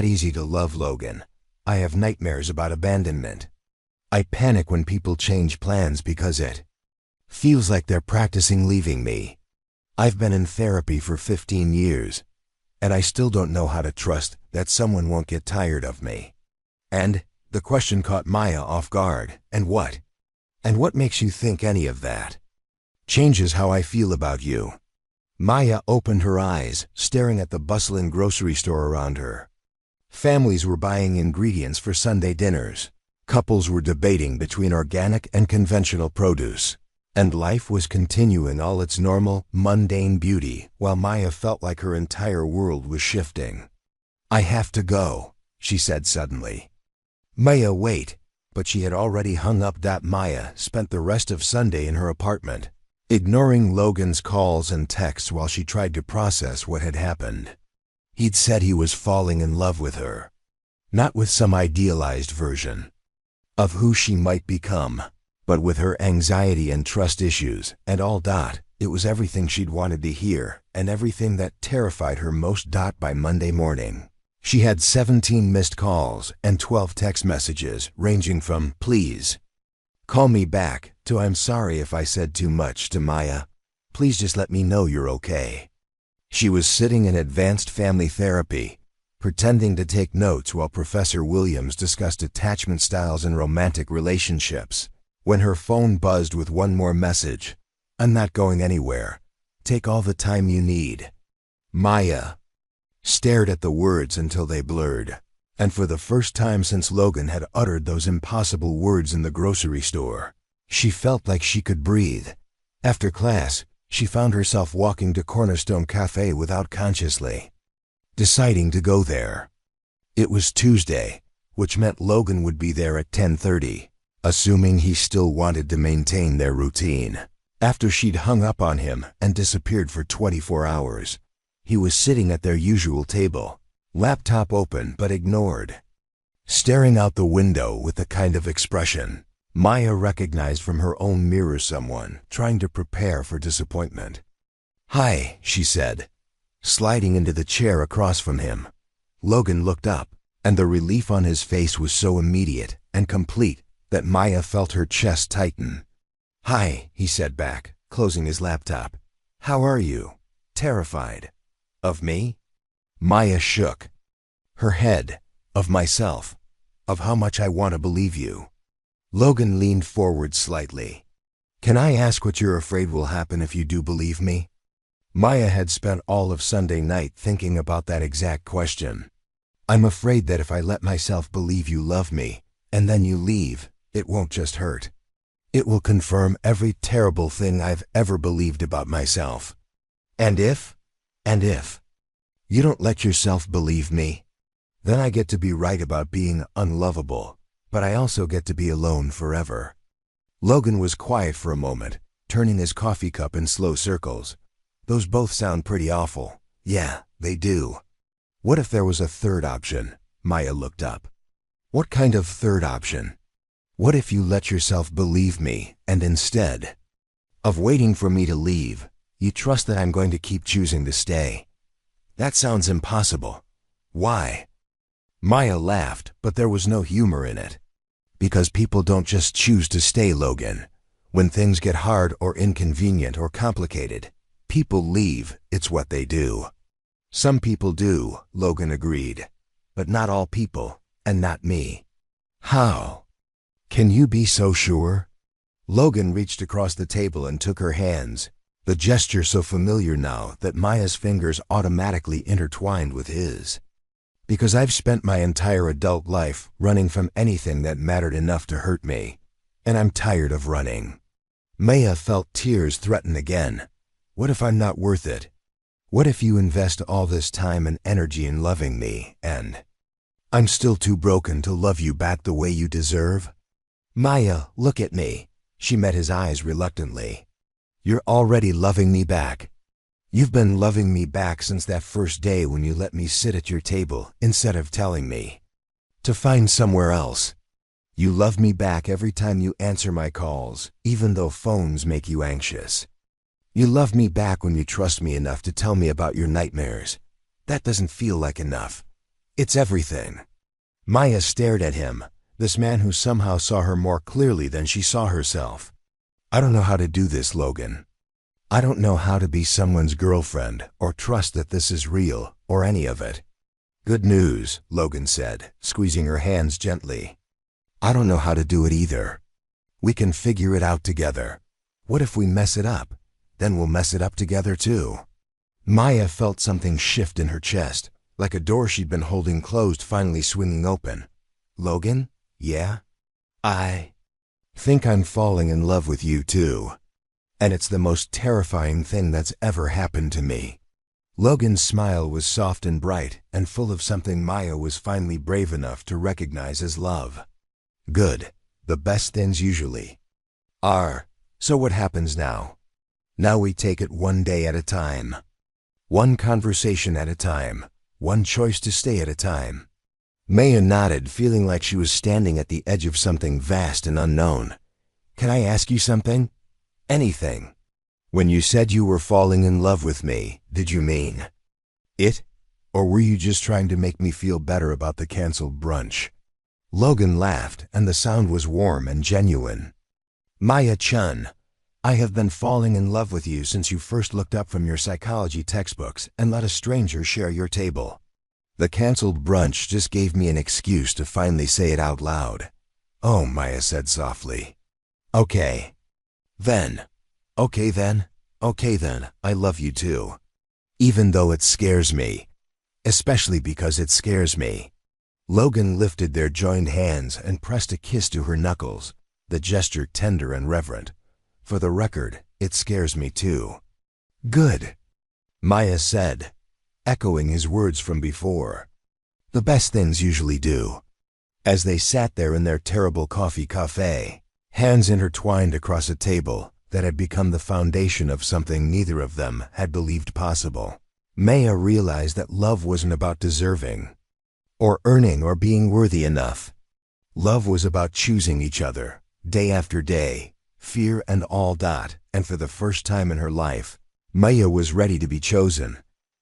easy to love, Logan. I have nightmares about abandonment. I panic when people change plans because it feels like they're practicing leaving me. I've been in therapy for 15 years, and I still don't know how to trust that someone won't get tired of me. And The question caught Maya off guard. And what? And what makes you think any of that? Changes how I feel about you. Maya opened her eyes, staring at the bustling grocery store around her. Families were buying ingredients for Sunday dinners. Couples were debating between organic and conventional produce. And life was continuing all its normal, mundane beauty, while Maya felt like her entire world was shifting. I have to go, she said suddenly. Maya, wait, but she had already hung up. Maya spent the rest of Sunday in her apartment, ignoring Logan's calls and texts while she tried to process what had happened. He'd said he was falling in love with her, not with some idealized version of who she might become, but with her anxiety and trust issues and all. It was everything she'd wanted to hear and everything that terrified her most. By Monday morning, she had 17 missed calls and 12 text messages ranging from "Please call me back" to "I'm sorry if I said too much" to "Maya, please just let me know you're okay." She was sitting in advanced family therapy, pretending to take notes while Professor Williams discussed attachment styles and romantic relationships, when her phone buzzed with one more message. "I'm not going anywhere. Take all the time you need." Maya stared at the words until they blurred, and for the first time since Logan had uttered those impossible words in the grocery store, she felt like she could breathe. After class, she found herself walking to Cornerstone Cafe without consciously deciding to go there. It was Tuesday, which meant Logan would be there at 10:30, assuming he still wanted to maintain their routine. After she'd hung up on him and disappeared for 24 hours, he was sitting at their usual table, laptop open but ignored, staring out the window with the kind of expression Maya recognized from her own mirror, someone trying to prepare for disappointment. "Hi," she said, sliding into the chair across from him. Logan looked up, and the relief on his face was so immediate and complete that Maya felt her chest tighten. "Hi," he said back, closing his laptop. "How are you? Terrified? Of me?" Maya shook her head. "Of myself. Of how much I want to believe you." Logan leaned forward slightly. "Can I ask what you're afraid will happen if you do believe me?" Maya had spent all of Sunday night thinking about that exact question. "I'm afraid that if I let myself believe you love me, and then you leave, it won't just hurt. It will confirm every terrible thing I've ever believed about myself. And if you don't let yourself believe me, then I get to be right about being unlovable, but I also get to be alone forever." Logan was quiet for a moment, turning his coffee cup in slow circles. "Those both sound pretty awful." "Yeah, they do." "What if there was a third option?" Maya looked up. "What kind of third option? What if you let yourself believe me, and instead of waiting for me to leave, you trust that I'm going to keep choosing to stay?" "That sounds impossible." "Why?" Maya laughed, but there was no humor in it. "Because people don't just choose to stay, Logan. When things get hard or inconvenient or complicated, people leave. It's what they do." "Some people do," Logan agreed. "But not all people, and not me." "How can you be so sure?" Logan reached across the table and took her hands, the gesture so familiar now that Maya's fingers automatically intertwined with his. "Because I've spent my entire adult life running from anything that mattered enough to hurt me, and I'm tired of running." Maya felt tears threaten again. "What if I'm not worth it? What if you invest all this time and energy in loving me, and I'm still too broken to love you back the way you deserve?" "Maya, look at me." She met his eyes reluctantly. "You're already loving me back. You've been loving me back since that first day when you let me sit at your table instead of telling me to find somewhere else. You love me back every time you answer my calls, even though phones make you anxious. You love me back when you trust me enough to tell me about your nightmares. That doesn't feel like enough. It's everything." Maya stared at him, this man who somehow saw her more clearly than she saw herself. "I don't know how to do this, Logan. I don't know how to be someone's girlfriend or trust that this is real or any of it." "Good news," Logan said, squeezing her hands gently. I don't know how to do it either. We can figure it out together. What if we mess it up? Then we'll mess it up together too. Maya felt something shift in her chest, like a door she'd been holding closed finally swinging open. Logan? Yeah? I think I'm falling in love with you too. And it's the most terrifying thing that's ever happened to me. Logan's smile was soft and bright and full of something Maya was finally brave enough to recognize as love. Good. The best things usually are. So what happens now? Now we take it one day at a time. One conversation at a time. One choice to stay at a time. Maya nodded, feeling like she was standing at the edge of something vast and unknown. Can I ask you something? Anything. When you said you were falling in love with me, did you mean it? Or were you just trying to make me feel better about the canceled brunch? Logan laughed, and the sound was warm and genuine. Maya-chan, I have been falling in love with you since you first looked up from your psychology textbooks and let a stranger share your table. The canceled brunch just gave me an excuse to finally say it out loud. Oh, Maya said softly. Okay. Then. Okay then. Okay then, I love you too. Even though it scares me. Especially because it scares me. Logan lifted their joined hands and pressed a kiss to her knuckles, the gesture tender and reverent. For the record, it scares me too. Good. Maya said, echoing his words from before. The best things usually do. As they sat there in their terrible coffee cafe, hands intertwined across a table that had become the foundation of something neither of them had believed possible, Maya realized that love wasn't about deserving, or earning or being worthy enough. Love was about choosing each other, day after day, fear and all that, and for the first time in her life, Maya was ready to be chosen.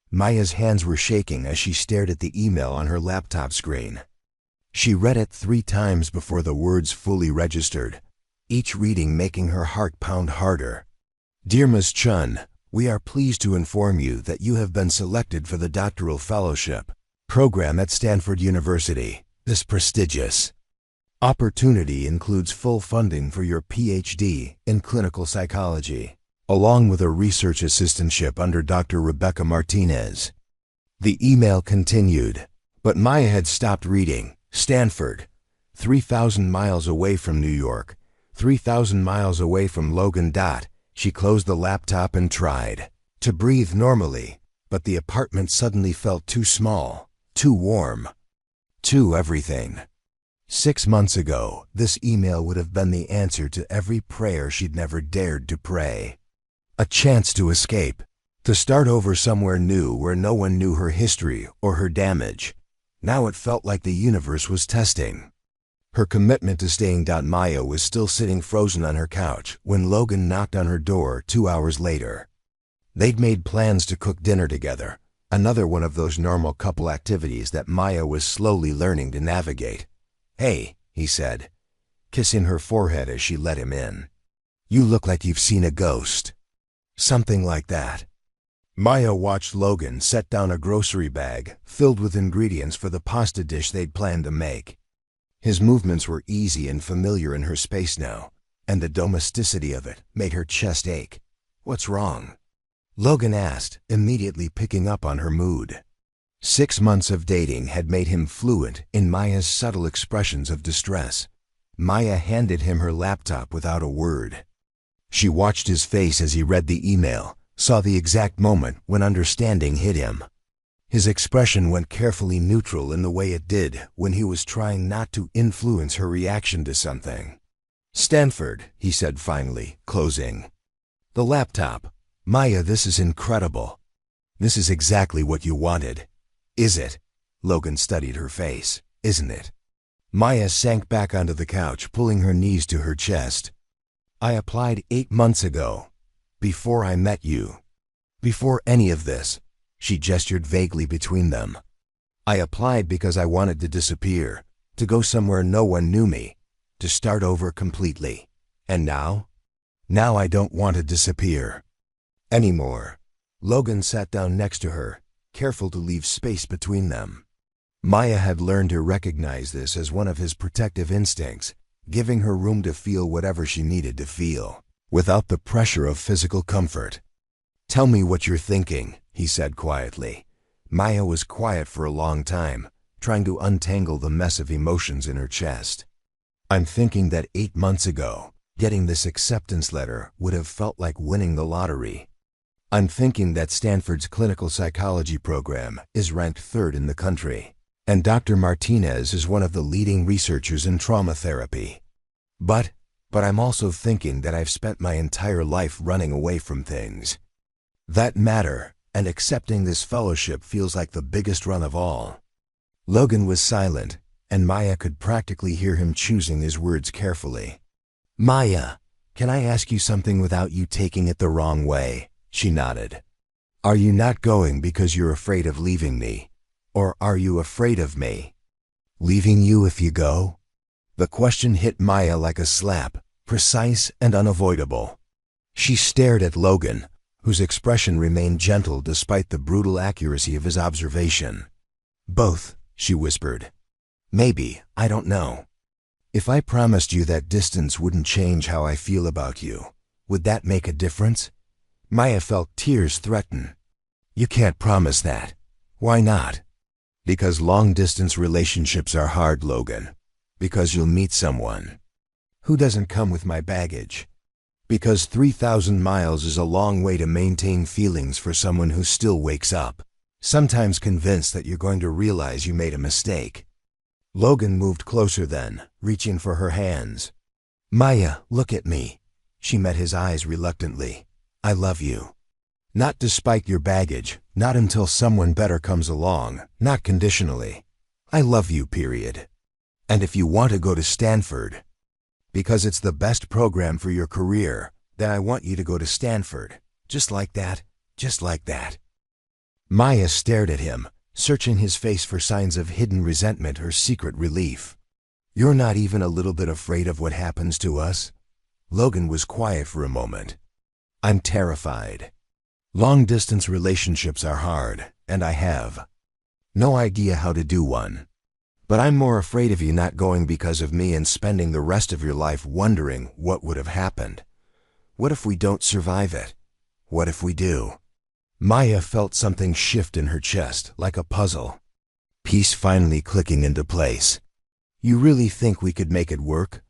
Maya's hands were shaking as she stared at the email on her laptop screen. She read it 3 times before the words fully registered, each reading making her heart pound harder. Dear Ms. Chun, we are pleased to inform you that you have been selected for the doctoral fellowship program at Stanford University. This prestigious opportunity includes full funding for your PhD in clinical psychology, along with a research assistantship under Dr. Rebecca Martinez. The email continued, but Maya had stopped reading. Stanford, 3,000 miles away from New York, 3,000 miles away from Logan. She closed the laptop and tried to breathe normally, but the apartment suddenly felt too small, too warm, too everything. 6 months ago, this email would have been the answer to every prayer she'd never dared to pray. A chance to escape, to start over somewhere new where no one knew her history or her damage. Now it felt like the universe was testing her commitment to staying. Maya was still sitting frozen on her couch when Logan knocked on her door 2 hours later. They'd made plans to cook dinner together, another one of those normal couple activities that Maya was slowly learning to navigate. Hey, he said, kissing her forehead as she let him in. You look like you've seen a ghost. Something like that. Maya watched Logan set down a grocery bag filled with ingredients for the pasta dish they'd planned to make. His movements were easy and familiar in her space now, and the domesticity of it made her chest ache. What's wrong? Logan asked, immediately picking up on her mood. 6 months of dating had made him fluent in Maya's subtle expressions of distress. Maya handed him her laptop without a word. She watched his face as he read the email, saw the exact moment when understanding hit him. His expression went carefully neutral in the way it did when he was trying not to influence her reaction to something. Stanford, he said finally, closing the laptop. Maya, this is incredible. This is exactly what you wanted. Is it? Logan studied her face. Isn't it? Maya sank back onto the couch, pulling her knees to her chest. I applied 8 months ago. Before I met you. Before any of this. She gestured vaguely between them. I applied because I wanted to disappear, to go somewhere no one knew me, to start over completely. And now? Now I don't want to disappear anymore. Logan sat down next to her, careful to leave space between them. Maya had learned to recognize this as one of his protective instincts, giving her room to feel whatever she needed to feel, without the pressure of physical comfort. "Tell me what you're thinking," he said quietly. Maya was quiet for a long time, trying to untangle the mess of emotions in her chest. "I'm thinking that 8 months ago, getting this acceptance letter would have felt like winning the lottery. I'm thinking that Stanford's clinical psychology program is ranked 3rd in the country, and Dr. Martinez is one of the leading researchers in trauma therapy. But I'm also thinking that I've spent my entire life running away from things that matter, and accepting this fellowship feels like the biggest run of all." Logan was silent, and Maya could practically hear him choosing his words carefully. "Maya, can I ask you something without you taking it the wrong way?" She nodded. "Are you not going because you're afraid of leaving me? Or are you afraid of me leaving you if you go?" The question hit Maya like a slap, precise and unavoidable. She stared at Logan, whose expression remained gentle despite the brutal accuracy of his observation. "Both," she whispered. "Maybe, I don't know. If I promised you that distance wouldn't change how I feel about you, would that make a difference?" Maya felt tears threaten. "You can't promise that." "Why not?" "Because long-distance relationships are hard, Logan. Because you'll meet someone who doesn't come with my baggage. Because 3,000 miles is a long way to maintain feelings for someone who still wakes up, sometimes convinced that you're going to realize you made a mistake." Logan moved closer then, reaching for her hands. "Maya, look at me." She met his eyes reluctantly. "I love you. Not despite your baggage, not until someone better comes along, not conditionally. I love you, period. And if you want to go to Stanford, because it's the best program for your career, then I want you to go to Stanford. Just like that, just like that." Maya stared at him, searching his face for signs of hidden resentment or secret relief. "You're not even a little bit afraid of what happens to us?" Logan was quiet for a moment. "I'm terrified. Long-distance relationships are hard, and I have no idea how to do one. But I'm more afraid of you not going because of me and spending the rest of your life wondering what would have happened. What if we don't survive it? What if we do?" Maya felt something shift in her chest, like a puzzle. Piece finally clicking into place. "You really think we could make it work?"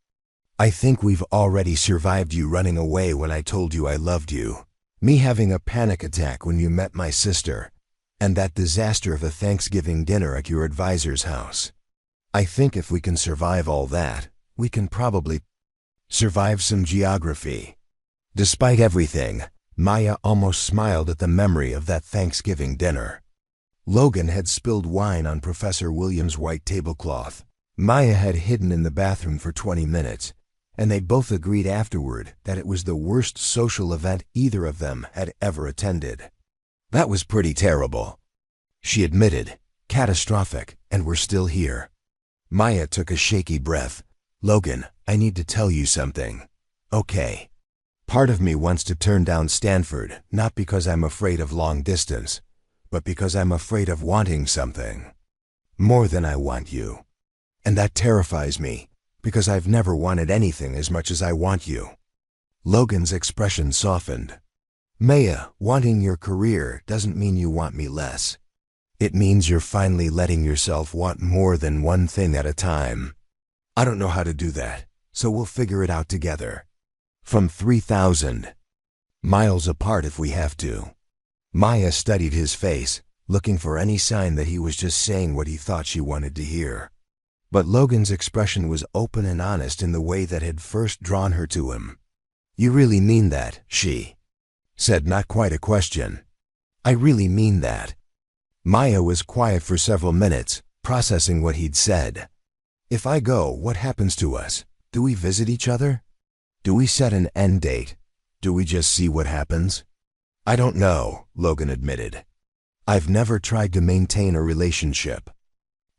"I think we've already survived you running away when I told you I loved you, me having a panic attack when you met my sister, and that disaster of a Thanksgiving dinner at your advisor's house. I think if we can survive all that, we can probably survive some geography." Despite everything, Maya almost smiled at the memory of that Thanksgiving dinner. Logan had spilled wine on Professor Williams' white tablecloth. Maya had hidden in the bathroom for 20 minutes, and they both agreed afterward that it was the worst social event either of them had ever attended. "That was pretty terrible," she admitted. "Catastrophic, and we're still here." Maya took a shaky breath. "Logan, I need to tell you something." "Okay." "Part of me wants to turn down Stanford, not because I'm afraid of long distance, but because I'm afraid of wanting something more than I want you. And that terrifies me, because I've never wanted anything as much as I want you." Logan's expression softened. "Maya, wanting your career doesn't mean you want me less. It means you're finally letting yourself want more than one thing at a time. I don't know how to do that, so we'll figure it out together. From 3,000 miles apart if we have to." Maya studied his face, looking for any sign that he was just saying what he thought she wanted to hear. But Logan's expression was open and honest in the way that had first drawn her to him. "You really mean that?" she said, not quite a question. "I really mean that." Maya was quiet for several minutes, processing what he'd said. "If I go, what happens to us? Do we visit each other? Do we set an end date? Do we just see what happens?" "I don't know," Logan admitted. "I've never tried to maintain a relationship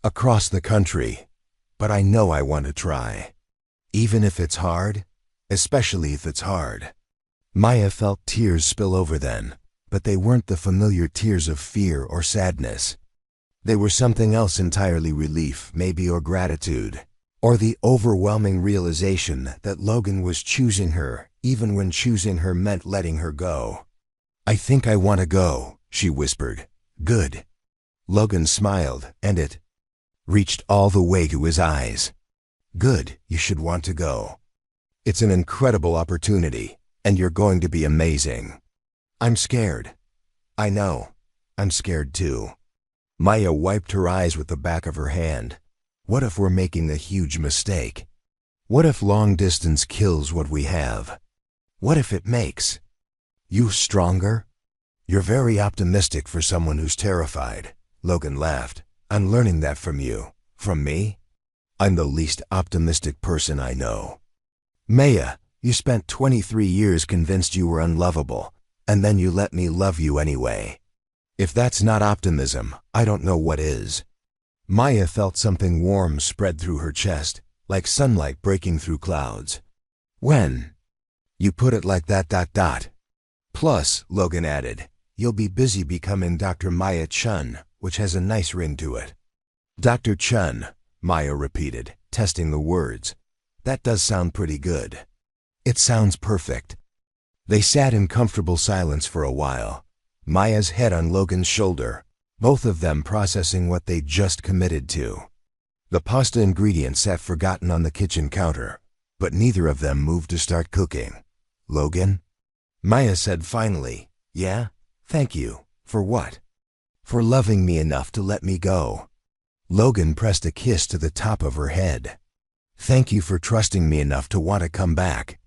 across the country, but I know I want to try. Even if it's hard, especially if it's hard." Maya felt tears spill over then, but they weren't the familiar tears of fear or sadness. They were something else entirely: relief, maybe, or gratitude. Or the overwhelming realization that Logan was choosing her, even when choosing her meant letting her go. "I think I want to go," she whispered. "Good." Logan smiled, and it reached all the way to his eyes. "Good, you should want to go. It's an incredible opportunity, and you're going to be amazing." "I'm scared." "I know. I'm scared too." Maya wiped her eyes with the back of her hand. What if we're making a huge mistake? What if long distance kills what we have? What if it makes you stronger? "You're very optimistic for someone who's terrified," Logan laughed. "I'm learning that from you." "From me? I'm the least optimistic person I know." "Maya, you spent 23 years convinced you were unlovable, and then you let me love you anyway. If that's not optimism, I don't know what is." Maya felt something warm spread through her chest, like sunlight breaking through clouds. "When you put it like that. Plus," Logan added, "you'll be busy becoming Dr. Maya Chun, which has a nice ring to it." "Dr. Chun," Maya repeated, testing the words. "That does sound pretty good." "It sounds perfect." They sat in comfortable silence for a while, Maya's head on Logan's shoulder, both of them processing what they'd just committed to. The pasta ingredients sat forgotten on the kitchen counter, but neither of them moved to start cooking. "Logan?" Maya said finally. "Yeah? Thank you. For what?" "For loving me enough to let me go." Logan pressed a kiss to the top of her head. "Thank you for trusting me enough to want to come back."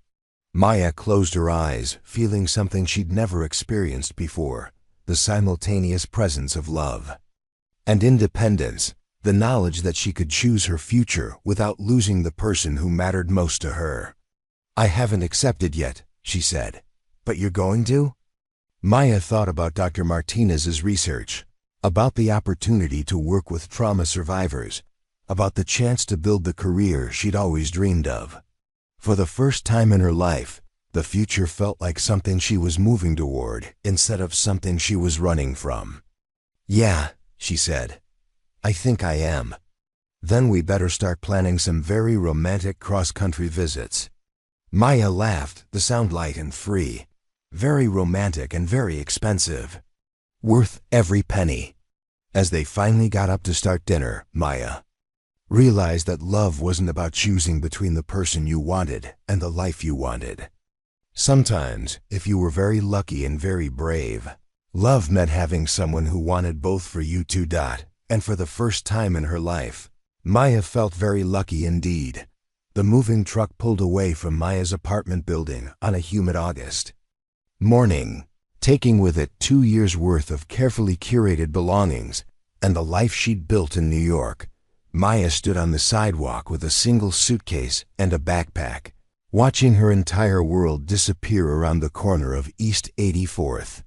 Maya closed her eyes, feeling something she'd never experienced before: the simultaneous presence of love and independence, the knowledge that she could choose her future without losing the person who mattered most to her. "I haven't accepted yet," she said. "But you're going to?" Maya thought about Dr. Martinez's research, about the opportunity to work with trauma survivors, about the chance to build the career she'd always dreamed of. For the first time in her life, the future felt like something she was moving toward instead of something she was running from. "Yeah," she said. "I think I am. Then we better start planning some very romantic cross-country visits." Maya laughed, the sound light and free. "Very romantic and very expensive. Worth every penny." As they finally got up to start dinner, Maya realized that love wasn't about choosing between the person you wanted and the life you wanted. Sometimes, if you were very lucky and very brave, love meant having someone who wanted both for you too. And for the first time in her life, Maya felt very lucky indeed. The moving truck pulled away from Maya's apartment building on a humid August morning, taking with it 2 years' worth of carefully curated belongings and the life she'd built in New York. Maya stood on the sidewalk with a single suitcase and a backpack, watching her entire world disappear around the corner of East 84th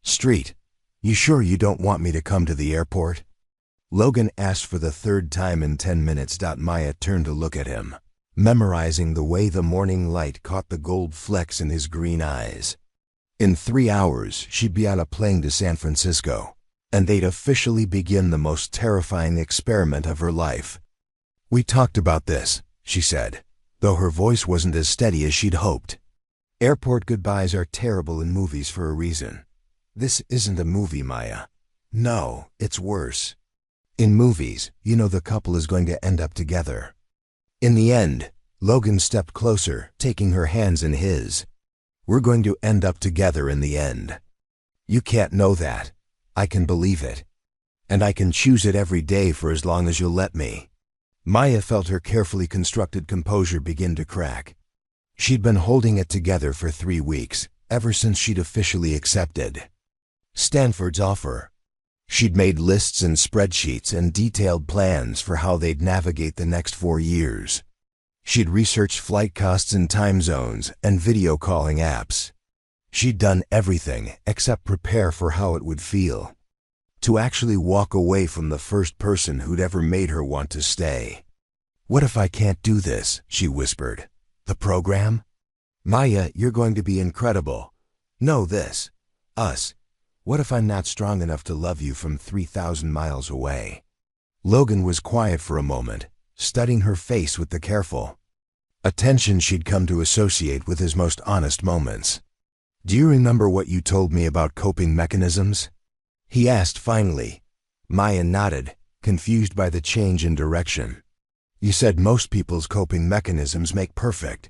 Street. "You sure you don't want me to come to the airport?" Logan asked for the third time in 10 minutes. Maya turned to look at him, memorizing the way the morning light caught the gold flecks in his green eyes. In 3 hours, she'd be on a plane to San Francisco, and they'd officially begin the most terrifying experiment of her life. "We talked about this," she said, though her voice wasn't as steady as she'd hoped. "Airport goodbyes are terrible in movies for a reason. This isn't a movie, Maya. No, it's worse. In movies, you know the couple is going to end up together." In the end, Logan stepped closer, taking her hands in his. "We're going to end up together in the end. You can't know that. I can believe it. And I can choose it every day for as long as you'll let me." Maya felt her carefully constructed composure begin to crack. She'd been holding it together for 3 weeks, ever since she'd officially accepted Stanford's offer. She'd made lists and spreadsheets and detailed plans for how they'd navigate the next 4 years. She'd researched flight costs and time zones and video calling apps. She'd done everything except prepare for how it would feel to actually walk away from the first person who'd ever made her want to stay. "What if I can't do this?" she whispered. "The program?" "Maya, you're going to be incredible. Know this. Us. What if I'm not strong enough to love you from 3,000 miles away? Logan was quiet for a moment, studying her face with the careful attention she'd come to associate with his most honest moments. Do you remember what you told me about coping mechanisms? He asked finally. Maya nodded, confused by the change in direction. You said most people's coping mechanisms make perfect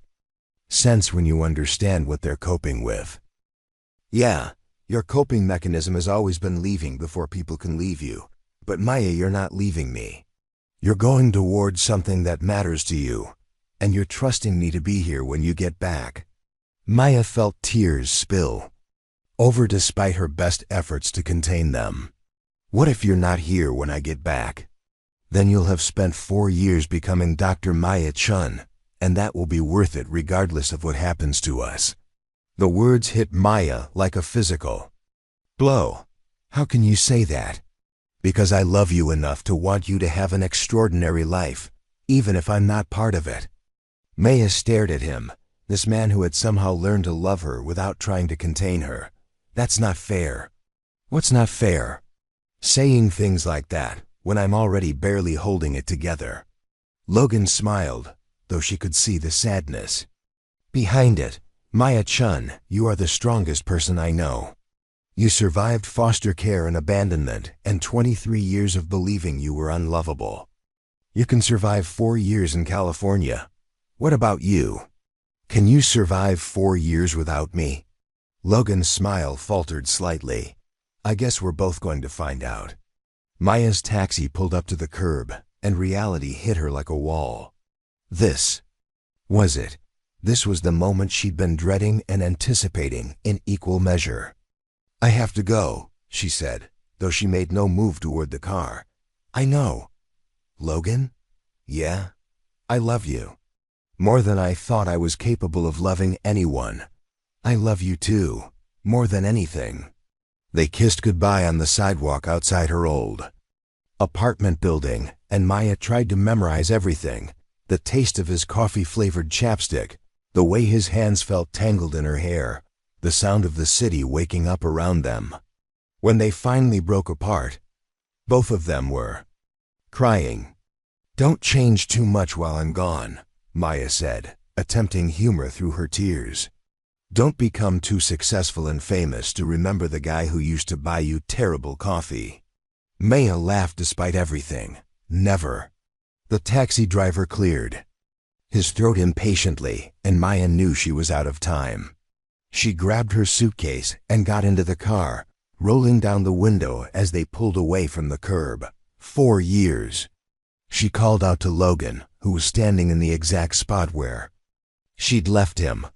sense when you understand what they're coping with. Yeah, your coping mechanism has always been leaving before people can leave you. But Maya, you're not leaving me. You're going towards something that matters to you, and you're trusting me to be here when you get back. Maya felt tears spill over despite her best efforts to contain them. What if you're not here when I get back? Then you'll have spent 4 years becoming Dr. Maya Chun, and that will be worth it regardless of what happens to us. The words hit Maya like a physical blow. How can you say that? Because I love you enough to want you to have an extraordinary life, even if I'm not part of it. Maya stared at him, this man who had somehow learned to love her without trying to contain her. That's not fair. What's not fair? Saying things like that when I'm already barely holding it together. Logan smiled, though she could see the sadness behind it. Maya Chun, you are the strongest person I know. You survived foster care and abandonment and 23 years of believing you were unlovable. You can survive 4 years in California. What about you? Can you survive 4 years without me? Logan's smile faltered slightly. I guess we're both going to find out. Maya's taxi pulled up to the curb, and reality hit her like a wall. This was it. This was the moment she'd been dreading and anticipating in equal measure. I have to go, she said, though she made no move toward the car. I know. Logan? Yeah? I love you. More than I thought I was capable of loving anyone. I love you too, more than anything. They kissed goodbye on the sidewalk outside her old apartment building, and Maya tried to memorize everything. The taste of his coffee-flavored chapstick, the way his hands felt tangled in her hair, the sound of the city waking up around them. When they finally broke apart, both of them were crying. Don't change too much while I'm gone, Maya said, attempting humor through her tears. Don't become too successful and famous to remember the guy who used to buy you terrible coffee. Maya laughed despite everything. Never. The taxi driver cleared his throat impatiently, and Maya knew she was out of time. She grabbed her suitcase and got into the car, rolling down the window as they pulled away from the curb. 4 years. She called out to Logan, who was standing in the exact spot where she'd left him.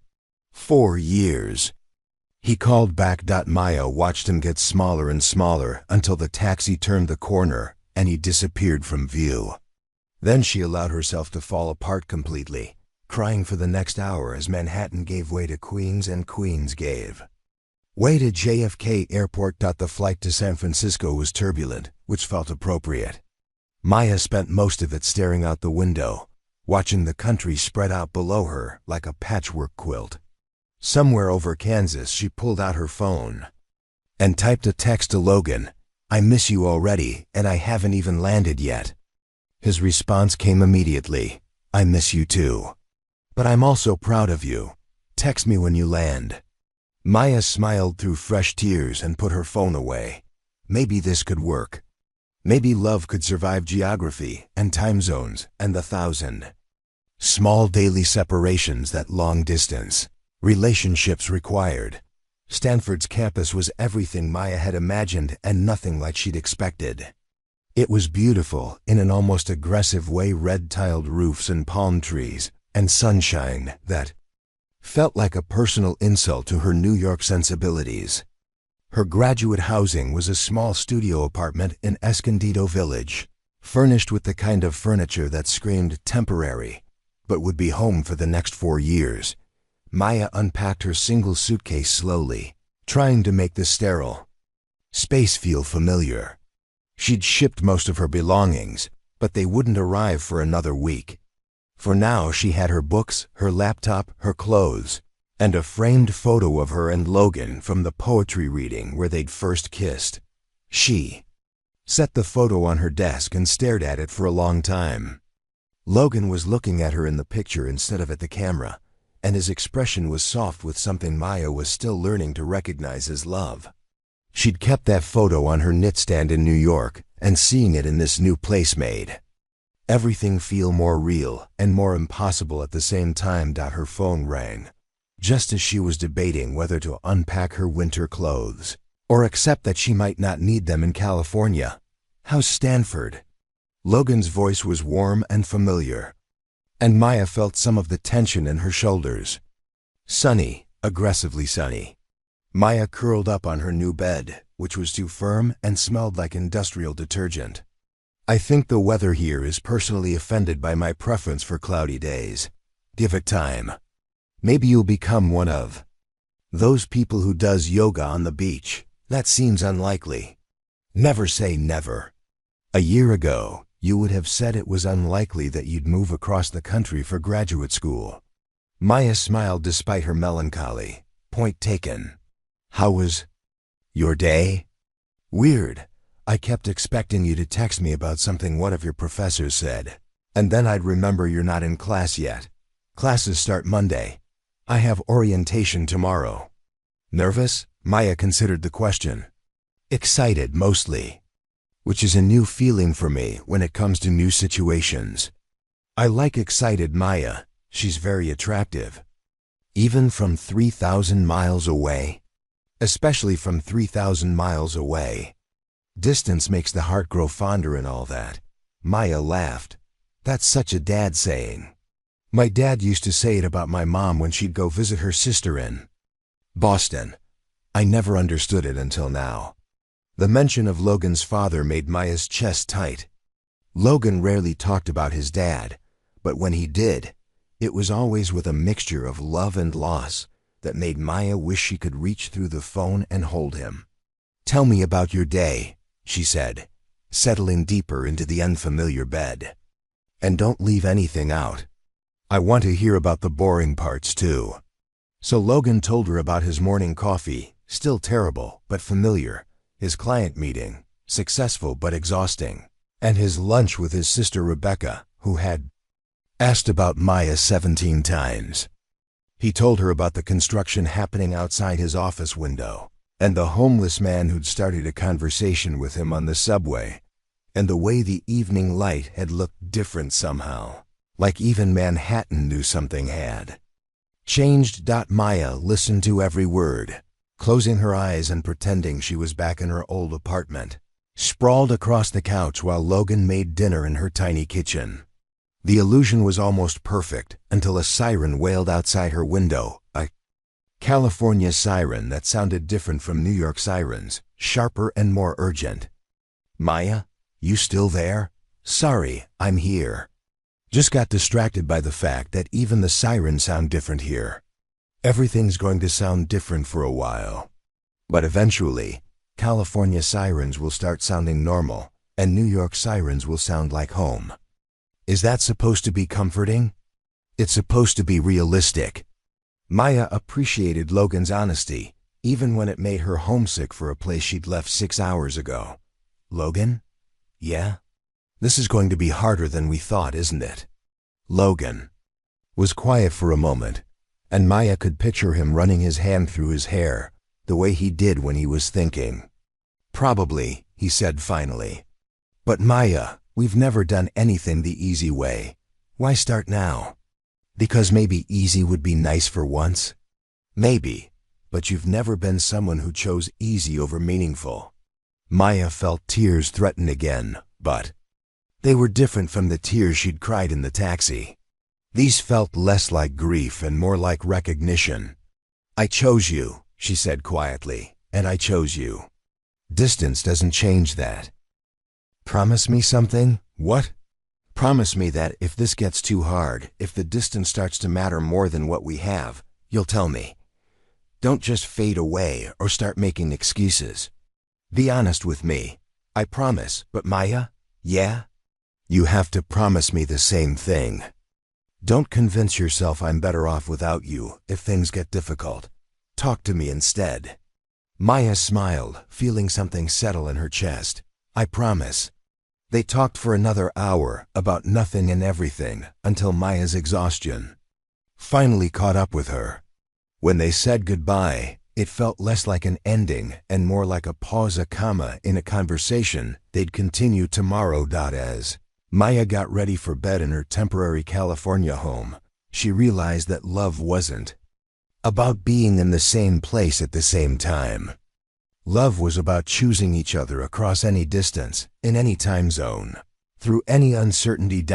4 years. He called back. Maya watched him get smaller and smaller until the taxi turned the corner and he disappeared from view. Then she allowed herself to fall apart completely, crying for the next hour as Manhattan gave way to Queens and Queens gave way to JFK Airport. The flight to San Francisco was turbulent, which felt appropriate. Maya spent most of it staring out the window, watching the country spread out below her like a patchwork quilt. Somewhere over Kansas, she pulled out her phone and typed a text to Logan. I miss you already, and I haven't even landed yet. His response came immediately. I miss you too. But I'm also proud of you. Text me when you land. Maya smiled through fresh tears and put her phone away. Maybe this could work. Maybe love could survive geography and time zones and the 1,000 small daily separations that long distance relationships required. Stanford's campus was everything Maya had imagined and nothing like she'd expected. It was beautiful in an almost aggressive way, red-tiled roofs and palm trees, and sunshine that felt like a personal insult to her New York sensibilities. Her graduate housing was a small studio apartment in Escondido Village, furnished with the kind of furniture that screamed temporary, but would be home for the next 4 years. Maya unpacked her single suitcase slowly, trying to make the sterile space feel familiar. She'd shipped most of her belongings, but they wouldn't arrive for another week. For now she had her books, her laptop, her clothes. and a framed photo of her and Logan from the poetry reading where they'd first kissed. She set the photo on her desk and stared at it for a long time. Logan was looking at her in the picture instead of at the camera, and his expression was soft with something Maya was still learning to recognize as love. She'd kept that photo on her nightstand in New York, and seeing it in this new place made everything feel more real and more impossible at the same time. Her phone rang, just as she was debating whether to unpack her winter clothes or accept that she might not need them in California. "How's Stanford?" Logan's voice was warm and familiar, and Maya felt some of the tension in her shoulders. "Sunny, aggressively sunny." Maya curled up on her new bed, which was too firm and smelled like industrial detergent. "I think the weather here is personally offended by my preference for cloudy days. Give it time. Maybe you'll become one of those people who does yoga on the beach. That seems unlikely." "Never say never." "A year ago, you would have said it was unlikely that you'd move across the country for graduate school." Maya smiled despite her melancholy. "Point taken. How was your day?" "Weird. I kept expecting you to text me about something one of your professors said, and then I'd remember you're not in class yet. Classes start Monday. I have orientation tomorrow." "Nervous?" Maya considered the question. "Excited, mostly. Which is a new feeling for me when it comes to new situations." "I like excited Maya. She's very attractive." "Even from 3,000 miles away?" "Especially from 3,000 miles away. Distance makes the heart grow fonder and all that." Maya laughed. "That's such a dad saying. My dad used to say it about my mom when she'd go visit her sister in Boston. I never understood it until now." The mention of Logan's father made Maya's chest tight. Logan rarely talked about his dad, but when he did, it was always with a mixture of love and loss that made Maya wish she could reach through the phone and hold him. "Tell me about your day," she said, settling deeper into the unfamiliar bed. "And don't leave anything out. I want to hear about the boring parts too." So Logan told her about his morning coffee, still terrible but familiar, his client meeting, successful but exhausting, and his lunch with his sister Rebecca, who had asked about Maya 17 times. He told her about the construction happening outside his office window, and the homeless man who'd started a conversation with him on the subway, and the way the evening light had looked different somehow, like even Manhattan knew something had changed. Maya listened to every word, closing her eyes and pretending she was back in her old apartment, sprawled across the couch while Logan made dinner in her tiny kitchen. The illusion was almost perfect until a siren wailed outside her window, a California siren that sounded different from New York sirens, sharper and more urgent. "Maya, you still there? Sorry, I'm here. Just got distracted by the fact that even the sirens sound different here. Everything's going to sound different for a while. But eventually, California sirens will start sounding normal, and New York sirens will sound like home." "Is that supposed to be comforting?" "It's supposed to be realistic." Maya appreciated Logan's honesty, even when it made her homesick for a place she'd left 6 hours ago. "Logan? Yeah? This is going to be harder than we thought, isn't it?" Logan was quiet for a moment, and Maya could picture him running his hand through his hair, the way he did when he was thinking. "Probably," he said finally. "But Maya, we've never done anything the easy way. Why start now? Because maybe easy would be nice for once? Maybe, but you've never been someone who chose easy over meaningful." Maya felt tears threaten again, but they were different from the tears she'd cried in the taxi. These felt less like grief and more like recognition. "I chose you," she said quietly, "and I chose you. Distance doesn't change that." "Promise me something?" "What?" "Promise me that if this gets too hard, if the distance starts to matter more than what we have, you'll tell me. Don't just fade away or start making excuses. Be honest with me. I promise, but Maya, yeah? You have to promise me the same thing." Don't convince yourself I'm better off without you if things get difficult. Talk to me instead. Maya smiled, feeling something settle in her chest. I promise. They talked for another hour about nothing and everything until Maya's exhaustion finally caught up with her. When they said goodbye, it felt less like an ending and more like a pause, a comma in a conversation they'd continue tomorrow. As Maya got ready for bed in her temporary California home, she realized that love wasn't about being in the same place at the same time. Love was about choosing each other across any distance, in any time zone, through any uncertainty.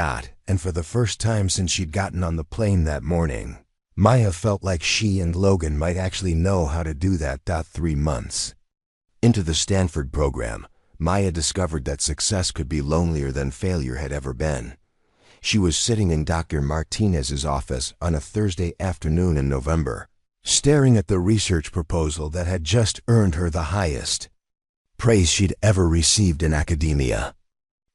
And for the first time since she'd gotten on the plane that morning, Maya felt like she and Logan might actually know how to do that. 3 months into the Stanford program, Maya discovered that success could be lonelier than failure had ever been. She was sitting in Dr. Martinez's office on a Thursday afternoon in November, staring at the research proposal that had just earned her the highest praise she'd ever received in academia.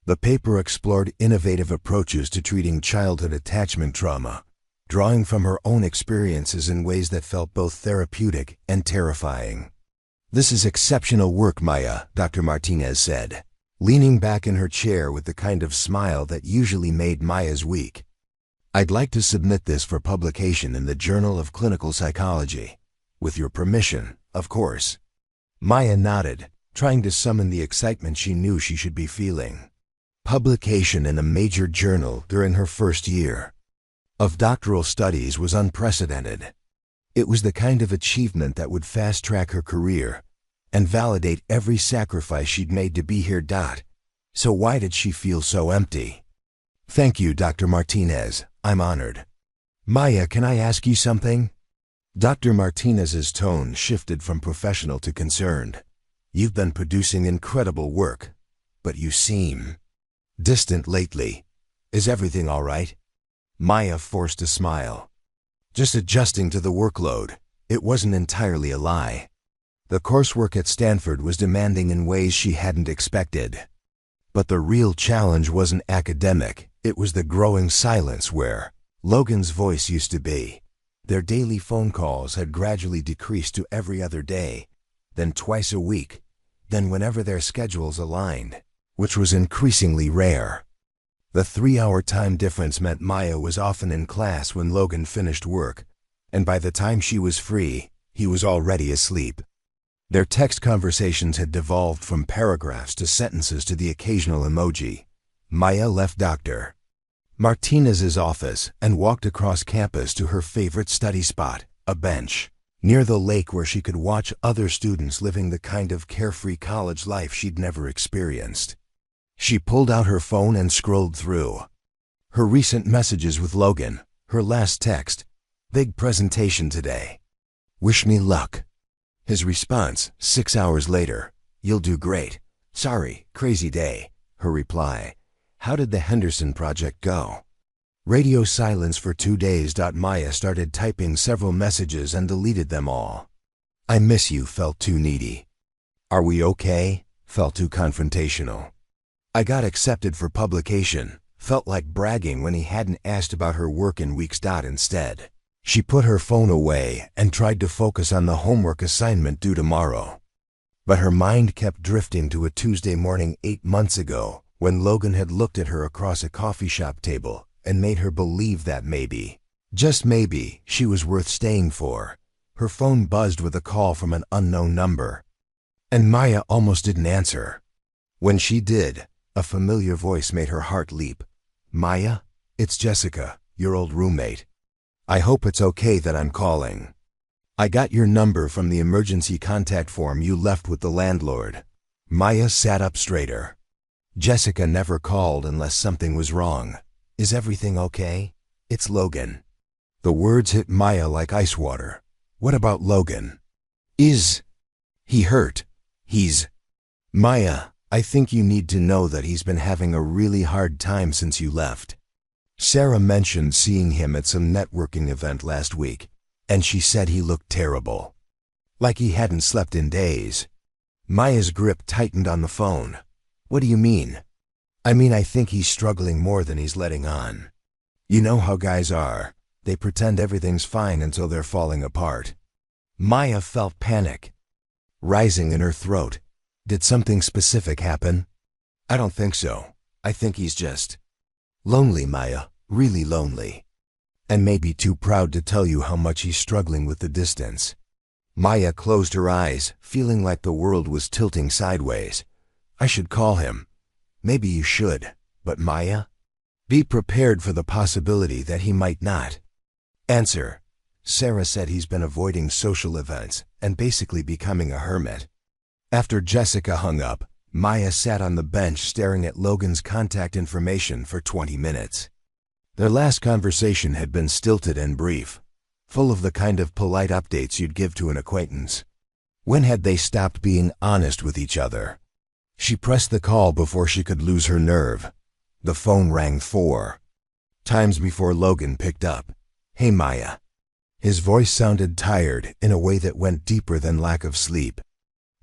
The paper explored innovative approaches to treating childhood attachment trauma, drawing from her own experiences in ways that felt both therapeutic and terrifying. "This is exceptional work, Maya," Dr. Martinez said, leaning back in her chair with the kind of smile that usually made Maya's week. "I'd like to submit this for publication in the Journal of Clinical Psychology. With your permission, of course." Maya nodded, trying to summon the excitement she knew she should be feeling. Publication in a major journal during her first year of doctoral studies was unprecedented. It was the kind of achievement that would fast-track her career and validate every sacrifice she'd made to be here. So why did she feel so empty? "Thank you, Dr. Martinez. I'm honored." "Maya, can I ask you something?" Dr. Martinez's tone shifted from professional to concerned. "You've been producing incredible work, but you seem distant lately. Is everything all right?" Maya forced a smile. "Just adjusting to the workload." It wasn't entirely a lie. The coursework at Stanford was demanding in ways she hadn't expected. But the real challenge wasn't academic, it was the growing silence where Logan's voice used to be. Their daily phone calls had gradually decreased to every other day, then twice a week, then whenever their schedules aligned, which was increasingly rare. The 3-hour time difference meant Maya was often in class when Logan finished work, and by the time she was free, he was already asleep. Their text conversations had devolved from paragraphs to sentences to the occasional emoji. Maya left Dr. Martinez's office and walked across campus to her favorite study spot, a bench near the lake where she could watch other students living the kind of carefree college life she'd never experienced. She pulled out her phone and scrolled through her recent messages with Logan, her last text, "Big presentation today. Wish me luck." His response, 6 hours later, "You'll do great. Sorry, crazy day." Her reply, "How did the Henderson project go?" Radio silence for 2 days. Maya started typing several messages and deleted them all. "I miss you" felt too needy. "Are we okay?" felt too confrontational. "I got accepted for publication" felt like bragging when he hadn't asked about her work in weeks. Instead, she put her phone away and tried to focus on the homework assignment due tomorrow. But her mind kept drifting to a Tuesday morning 8 months ago when Logan had looked at her across a coffee shop table and made her believe that maybe, just maybe, she was worth staying for. Her phone buzzed with a call from an unknown number, and Maya almost didn't answer. When she did, a familiar voice made her heart leap. "Maya, it's Jessica, your old roommate. I hope it's okay that I'm calling. I got your number from the emergency contact form you left with the landlord." Maya sat up straighter. Jessica never called unless something was wrong. "Is everything okay? It's Logan." The words hit Maya like ice water. "What about Logan? Is he hurt? Maya, I think you need to know that he's been having a really hard time since you left. Sarah mentioned seeing him at some networking event last week, and she said he looked terrible. Like he hadn't slept in days." Maya's grip tightened on the phone. "What do you mean?" "I mean I think he's struggling more than he's letting on." You know how guys are. They pretend everything's fine until they're falling apart. Maya felt panic rising in her throat. Did something specific happen? I don't think so. I think he's just lonely, Maya, really lonely. And maybe too proud to tell you how much he's struggling with the distance. Maya closed her eyes, feeling like the world was tilting sideways. I should call him. Maybe you should, but Maya? Be prepared for the possibility that he might not. Answer. Sarah said he's been avoiding social events and basically becoming a hermit. After Jessica hung up, Maya sat on the bench staring at Logan's contact information for 20 minutes. Their last conversation had been stilted and brief, full of the kind of polite updates you'd give to an acquaintance. When had they stopped being honest with each other? She pressed the call before she could lose her nerve. The phone rang 4 times before Logan picked up. Hey, Maya. His voice sounded tired in a way that went deeper than lack of sleep.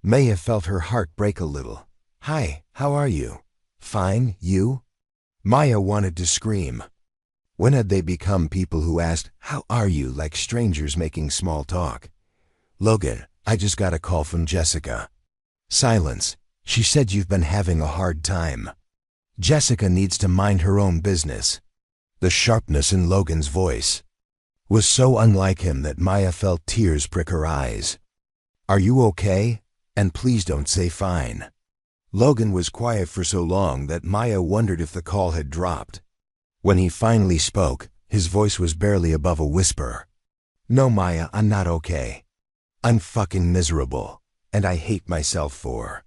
Maya felt her heart break a little. Hi, how are you? Fine, you? Maya wanted to scream. When had they become people who asked, how are you, like strangers making small talk? Logan, I just got a call from Jessica. Silence. She said you've been having a hard time. Jessica needs to mind her own business. The sharpness in Logan's voice was so unlike him that Maya felt tears prick her eyes. Are you okay? And please don't say fine. Logan was quiet for so long that Maya wondered if the call had dropped. When he finally spoke, his voice was barely above a whisper. No, Maya, I'm not okay. I'm fucking miserable, and I hate myself for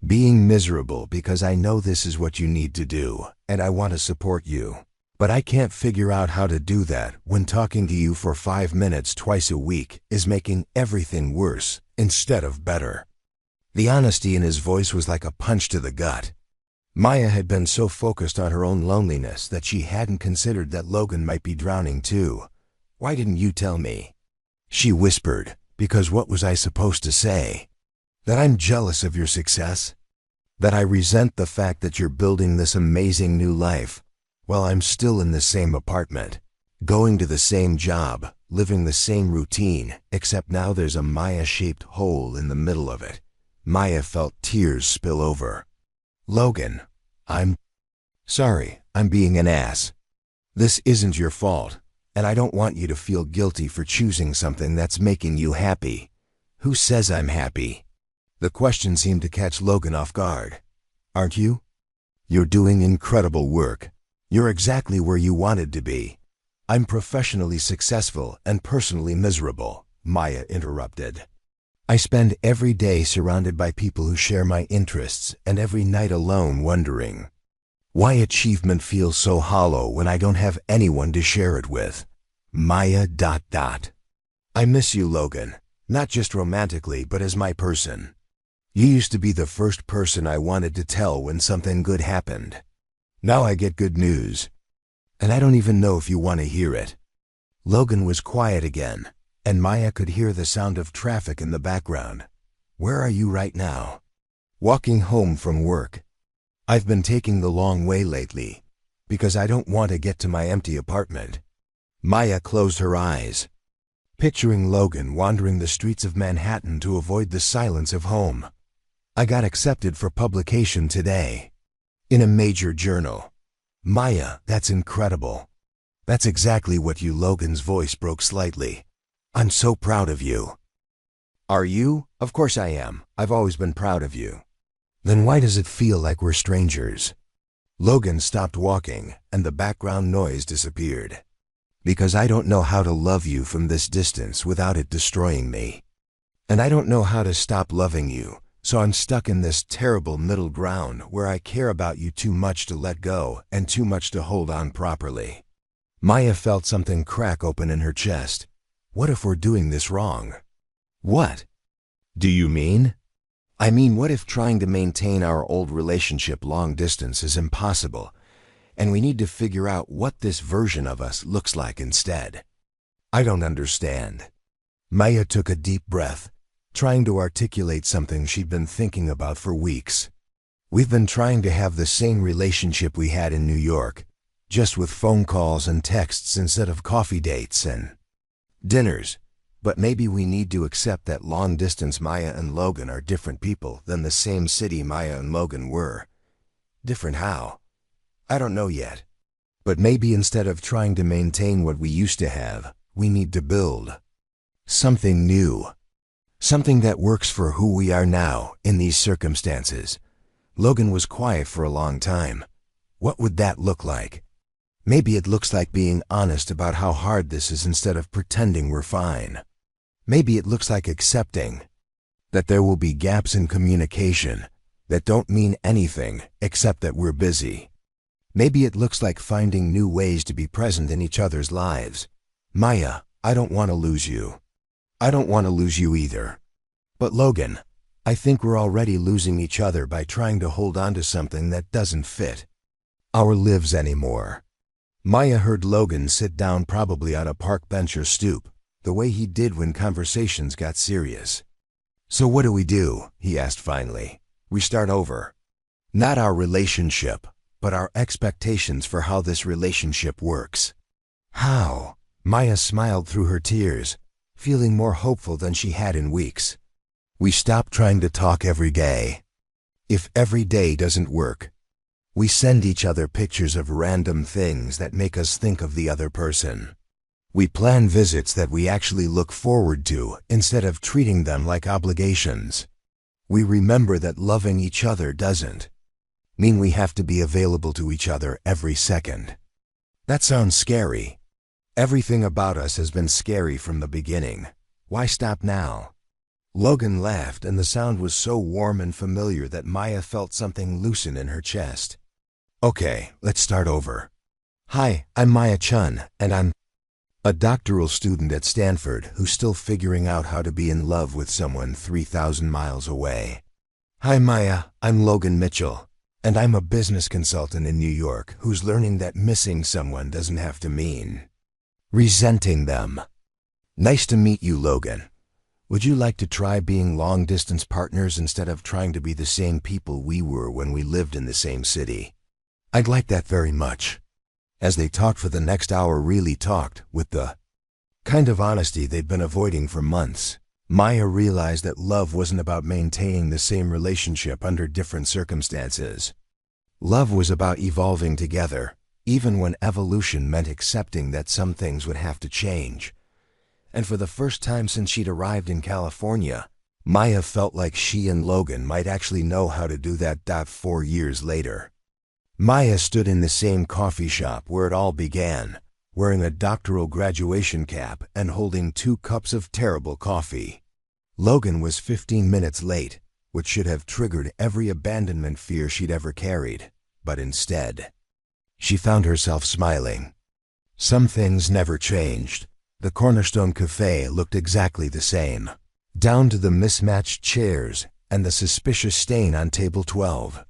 being miserable because I know this is what you need to do, and I want to support you. But I can't figure out how to do that when talking to you for 5 minutes twice a week is making everything worse instead of better. The honesty in his voice was like a punch to the gut. Maya had been so focused on her own loneliness that she hadn't considered that Logan might be drowning too. Why didn't you tell me? She whispered, because what was I supposed to say? That I'm jealous of your success? That I resent the fact that you're building this amazing new life while I'm still in the same apartment, going to the same job, living the same routine, except now there's a Maya-shaped hole in the middle of it. Maya felt tears spill over. Logan, I'm sorry, I'm being an ass. This isn't your fault, and I don't want you to feel guilty for choosing something that's making you happy. Who says I'm happy? The question seemed to catch Logan off guard. Aren't you? You're doing incredible work. You're exactly where you wanted to be. I'm professionally successful and personally miserable, Maya interrupted. I spend every day surrounded by people who share my interests and every night alone wondering why achievement feels so hollow when I don't have anyone to share it with. Maya ... I miss you, Logan, not just romantically but as my person. You used to be the first person I wanted to tell when something good happened. Now I get good news, and I don't even know if you want to hear it. Logan was quiet again, and Maya could hear the sound of traffic in the background. Where are you right now? Walking home from work. I've been taking the long way lately, because I don't want to get to my empty apartment. Maya closed her eyes, picturing Logan wandering the streets of Manhattan to avoid the silence of home. I got accepted for publication today. In a major journal. Maya, that's incredible. That's exactly what you. Logan's voice broke slightly. I'm so proud of you. Are you? Of course I am. I've always been proud of you. Then why does it feel like we're strangers? Logan stopped walking, and the background noise disappeared. Because I don't know how to love you from this distance without it destroying me. And I don't know how to stop loving you. So I'm stuck in this terrible middle ground where I care about you too much to let go and too much to hold on properly. Maya felt something crack open in her chest. What if we're doing this wrong? What do you mean? I mean, what if trying to maintain our old relationship long distance is impossible, and we need to figure out what this version of us looks like instead? I don't understand. Maya took a deep breath, trying to articulate something she'd been thinking about for weeks. We've been trying to have the same relationship we had in New York, just with phone calls and texts instead of coffee dates and dinners. But maybe we need to accept that long-distance Maya and Logan are different people than the same city Maya and Logan were. Different how? I don't know yet. But maybe instead of trying to maintain what we used to have, we need to build something new. Something that works for who we are now in these circumstances. Logan was quiet for a long time. What would that look like? Maybe it looks like being honest about how hard this is instead of pretending we're fine. Maybe it looks like accepting that there will be gaps in communication that don't mean anything except that we're busy. Maybe it looks like finding new ways to be present in each other's lives. Maya, I don't want to lose you. I don't want to lose you either. But Logan, I think we're already losing each other by trying to hold on to something that doesn't fit our lives anymore. Maya heard Logan sit down, probably on a park bench or stoop, the way he did when conversations got serious. So what do we do? He asked finally. We start over. Not our relationship, but our expectations for how this relationship works. How? Maya smiled through her tears, feeling more hopeful than she had in weeks. We stop trying to talk every day. If every day doesn't work, we send each other pictures of random things that make us think of the other person. We plan visits that we actually look forward to instead of treating them like obligations. We remember that loving each other doesn't mean we have to be available to each other every second. That sounds scary. Everything about us has been scary from the beginning. Why stop now? Logan laughed, and the sound was so warm and familiar that Maya felt something loosen in her chest. Okay, let's start over. Hi, I'm Maya Chun, and I'm a doctoral student at Stanford who's still figuring out how to be in love with someone 3,000 miles away. Hi Maya, I'm Logan Mitchell, and I'm a business consultant in New York who's learning that missing someone doesn't have to mean resenting them. Nice to meet you, Logan. Would you like to try being long-distance partners instead of trying to be the same people we were when we lived in the same city? I'd like that very much. As they talked for the next hour, really talked, with the kind of honesty they'd been avoiding for months, Maya realized that love wasn't about maintaining the same relationship under different circumstances. Love was about evolving together, even when evolution meant accepting that some things would have to change. And for the first time since she'd arrived in California, Maya felt like she and Logan might actually know how to do that. 4 years later, Maya stood in the same coffee shop where it all began, wearing a doctoral graduation cap and holding 2 cups of terrible coffee. Logan was 15 minutes late, which should have triggered every abandonment fear she'd ever carried, but instead, she found herself smiling. Some things never changed. The Cornerstone Cafe looked exactly the same, down to the mismatched chairs and the suspicious stain on table 12.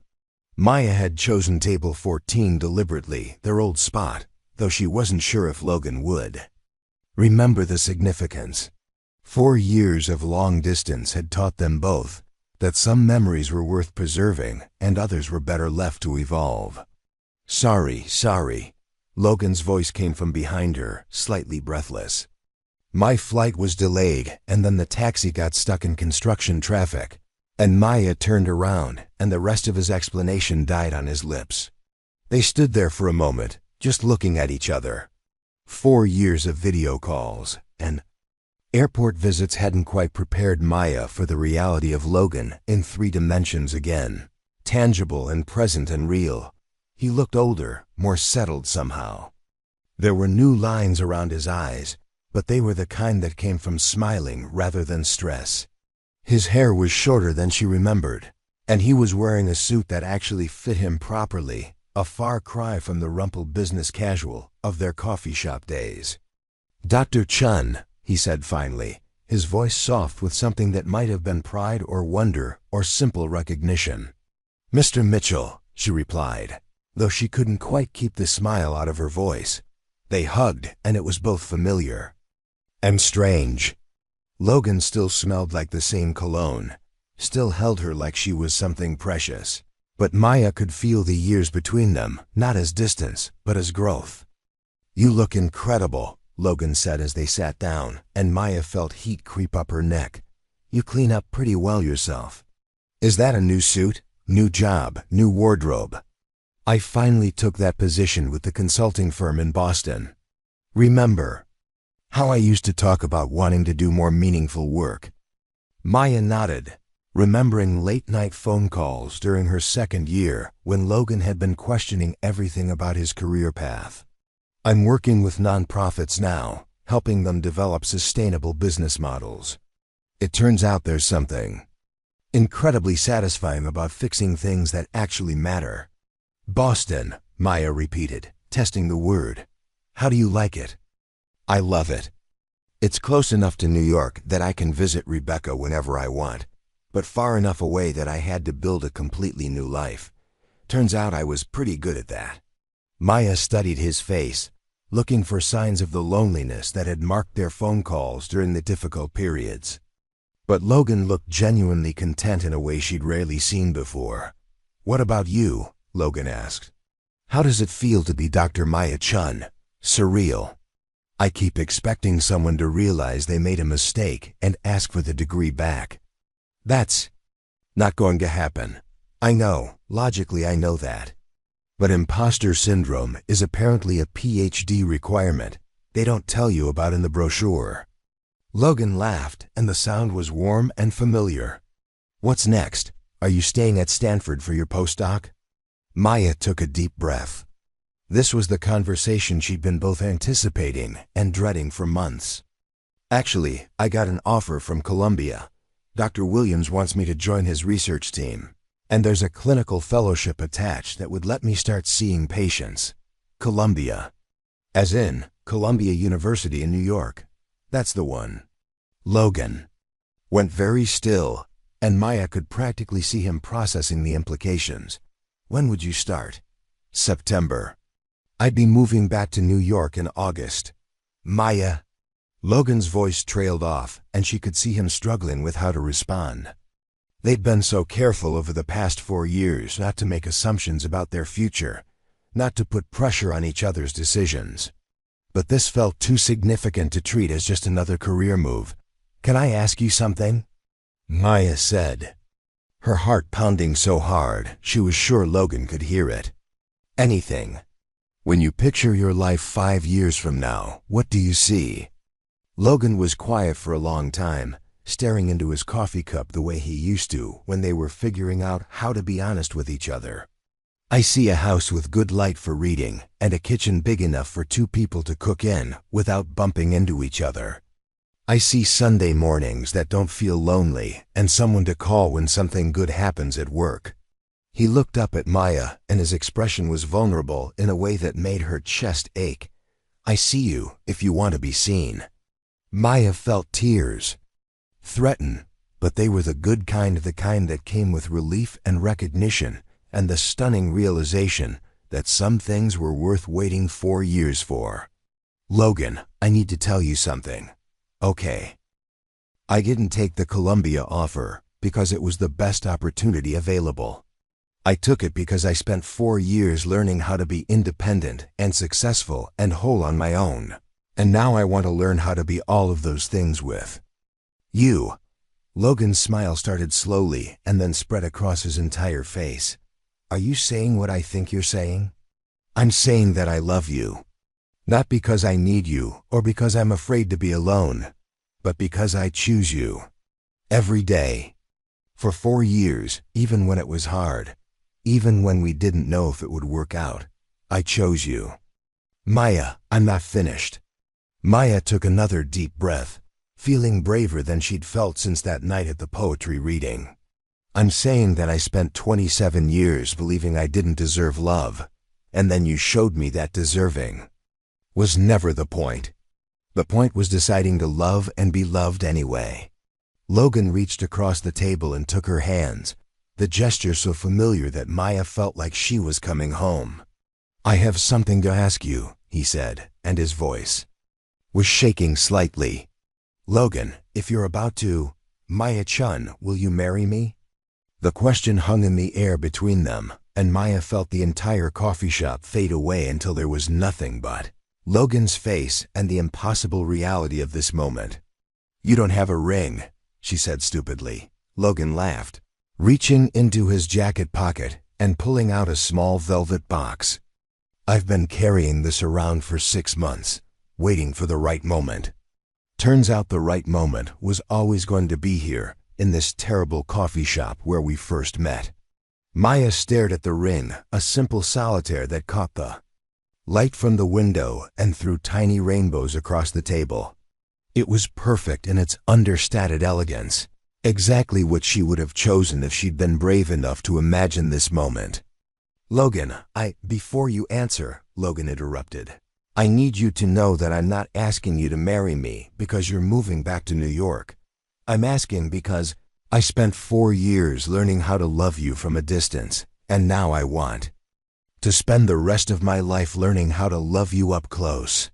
Maya had chosen table 14 deliberately, their old spot, though she wasn't sure if Logan would remember the significance. 4 years of long distance had taught them both that some memories were worth preserving and others were better left to evolve. Sorry. Logan's voice came from behind her, slightly breathless. My flight was delayed, and then the taxi got stuck in construction traffic. And Maya turned around, and the rest of his explanation died on his lips. They stood there for a moment, just looking at each other. 4 years of video calls and airport visits hadn't quite prepared Maya for the reality of Logan in 3 dimensions again, tangible and present and real. He looked older, more settled somehow. There were new lines around his eyes, but they were the kind that came from smiling rather than stress. His hair was shorter than she remembered, and he was wearing a suit that actually fit him properly, a far cry from the rumpled business casual of their coffee shop days. Dr. Chun, he said finally, his voice soft with something that might have been pride or wonder or simple recognition. Mr. Mitchell, she replied, though she couldn't quite keep the smile out of her voice. They hugged, and it was both familiar and strange. Logan still smelled like the same cologne, still held her like she was something precious. But Maya could feel the years between them, not as distance, but as growth. "You look incredible," Logan said as they sat down, and Maya felt heat creep up her neck. "You clean up pretty well yourself. Is that a new suit, new job, new wardrobe?" "I finally took that position with the consulting firm in Boston. Remember how I used to talk about wanting to do more meaningful work?" Maya nodded, remembering late-night phone calls during her second year when Logan had been questioning everything about his career path. "I'm working with nonprofits now, helping them develop sustainable business models. It turns out there's something incredibly satisfying about fixing things that actually matter." "Boston," Maya repeated, testing the word. "How do you like it?" "I love it. It's close enough to New York that I can visit Rebecca whenever I want, but far enough away that I had to build a completely new life. Turns out I was pretty good at that." Maya studied his face, looking for signs of the loneliness that had marked their phone calls during the difficult periods. But Logan looked genuinely content in a way she'd rarely seen before. "What about you?" Logan asked. "How does it feel to be Dr. Maya Chun? Surreal. I keep expecting someone to realize they made a mistake and ask for the degree back. That's not going to happen. I know, logically I know that. But imposter syndrome is apparently a PhD requirement they don't tell you about in the brochure." Logan laughed, and the sound was warm and familiar. "What's next? Are you staying at Stanford for your postdoc?" Maya took a deep breath. This was the conversation she'd been both anticipating and dreading for months. "Actually, I got an offer from Columbia. Dr. Williams wants me to join his research team. And there's a clinical fellowship attached that would let me start seeing patients." "Columbia." "As in, Columbia University in New York. That's the one." Logan went very still, and Maya could practically see him processing the implications. "When would you start?" "September. I'd be moving back to New York in August." "Maya." Logan's voice trailed off, and she could see him struggling with how to respond. They'd been so careful over the past 4 years not to make assumptions about their future, not to put pressure on each other's decisions. But this felt too significant to treat as just another career move. "Can I ask you something?" Maya said, her heart pounding so hard she was sure Logan could hear it. "Anything. When you picture your life 5 years from now, what do you see?" Logan was quiet for a long time, staring into his coffee cup the way he used to when they were figuring out how to be honest with each other. "I see a house with good light for reading and a kitchen big enough for 2 people to cook in without bumping into each other. I see Sunday mornings that don't feel lonely and someone to call when something good happens at work." He looked up at Maya, and his expression was vulnerable in a way that made her chest ache. "I see you if you want to be seen." Maya felt tears. Threaten, but they were the good kind, the kind that came with relief and recognition and the stunning realization that some things were worth waiting 4 years for. "Logan, I need to tell you something." "Okay." "I didn't take the Columbia offer because it was the best opportunity available. I took it because I spent 4 years learning how to be independent and successful and whole on my own. And now I want to learn how to be all of those things with you." Logan's smile started slowly and then spread across his entire face. "Are you saying what I think you're saying?" "I'm saying that I love you. Not because I need you or because I'm afraid to be alone, but because I choose you. Every day. For 4 years, even when it was hard, even when we didn't know if it would work out, I chose you." "Maya, I'm not finished." Maya took another deep breath, feeling braver than she'd felt since that night at the poetry reading. "I'm saying that I spent 27 years believing I didn't deserve love, and then you showed me that deserving was never the point. The point was deciding to love and be loved anyway." Logan reached across the table and took her hands, the gesture so familiar that Maya felt like she was coming home. "I have something to ask you," he said, and his voice was shaking slightly. "Logan, if you're about to, Maya Chun, will you marry me?" The question hung in the air between them, and Maya felt the entire coffee shop fade away until there was nothing but Logan's face and the impossible reality of this moment. "You don't have a ring," she said stupidly. Logan laughed, reaching into his jacket pocket and pulling out a small velvet box. "I've been carrying this around for 6 months, waiting for the right moment." Turns out the right moment was always going to be here, in this terrible coffee shop where we first met. Maya stared at the ring, a simple solitaire that caught the light from the window and threw tiny rainbows across the table. It was perfect in its understated elegance, exactly what she would have chosen if she'd been brave enough to imagine this moment. "Logan, before you answer," Logan interrupted, "I need you to know that I'm not asking you to marry me because you're moving back to New York. I'm asking because I spent 4 years learning how to love you from a distance, and now I want to spend the rest of my life learning how to love you up close."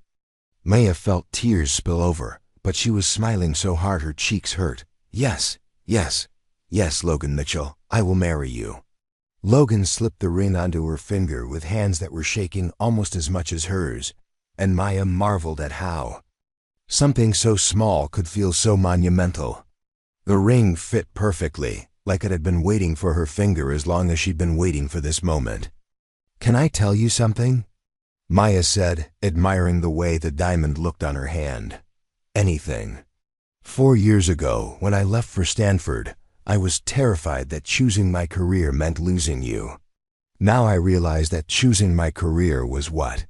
Maya felt tears spill over, but she was smiling so hard her cheeks hurt. Yes, Logan Mitchell, I will marry you." Logan slipped the ring onto her finger with hands that were shaking almost as much as hers, and Maya marveled at how something so small could feel so monumental. The ring fit perfectly, like it had been waiting for her finger as long as she'd been waiting for this moment. "Can I tell you something?" Maya said, admiring the way the diamond looked on her hand. "Anything." 4 years ago, when I left for Stanford, I was terrified that choosing my career meant losing you. Now I realize that choosing my career was what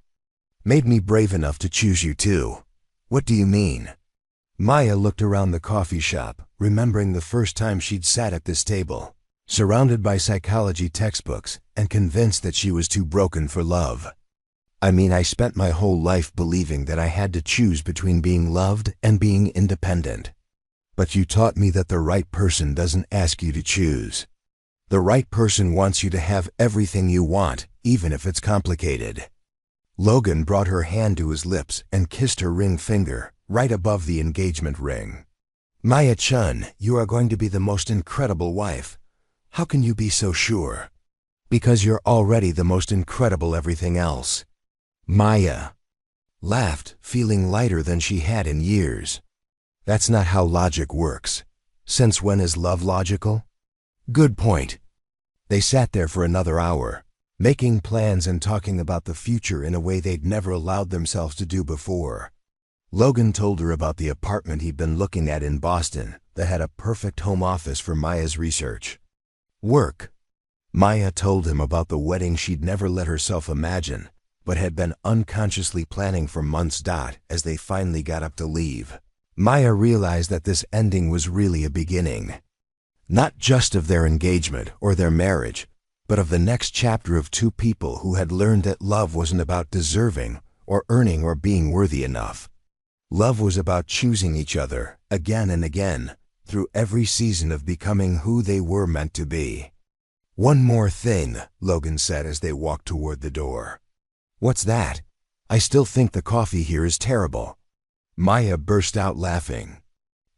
made me brave enough to choose you too. "What do you mean?" Maya looked around the coffee shop, remembering the first time she'd sat at this table, surrounded by psychology textbooks and convinced that she was too broken for love. "I mean, I spent my whole life believing that I had to choose between being loved and being independent. But you taught me that the right person doesn't ask you to choose. The right person wants you to have everything you want, even if it's complicated." Logan brought her hand to his lips and kissed her ring finger, right above the engagement ring. "Maya Chun, you are going to be the most incredible wife. How can you be so sure?" "Because you're already the most incredible everything else." Maya laughed, feeling lighter than she had in years. "That's not how logic works. Since when is love logical?" "Good point." They sat there for another hour, making plans and talking about the future in a way they'd never allowed themselves to do before. Logan told her about the apartment he'd been looking at in Boston that had a perfect home office for Maya's research work. Maya told him about the wedding she'd never let herself imagine, but had been unconsciously planning for months. As they finally got up to leave, Maya realized that this ending was really a beginning. Not just of their engagement or their marriage, but of the next chapter of two people who had learned that love wasn't about deserving or earning or being worthy enough. Love was about choosing each other again and again through every season of becoming who they were meant to be. "One more thing," Logan said as they walked toward the door. "What's that? I still think the coffee here is terrible." Maya burst out laughing.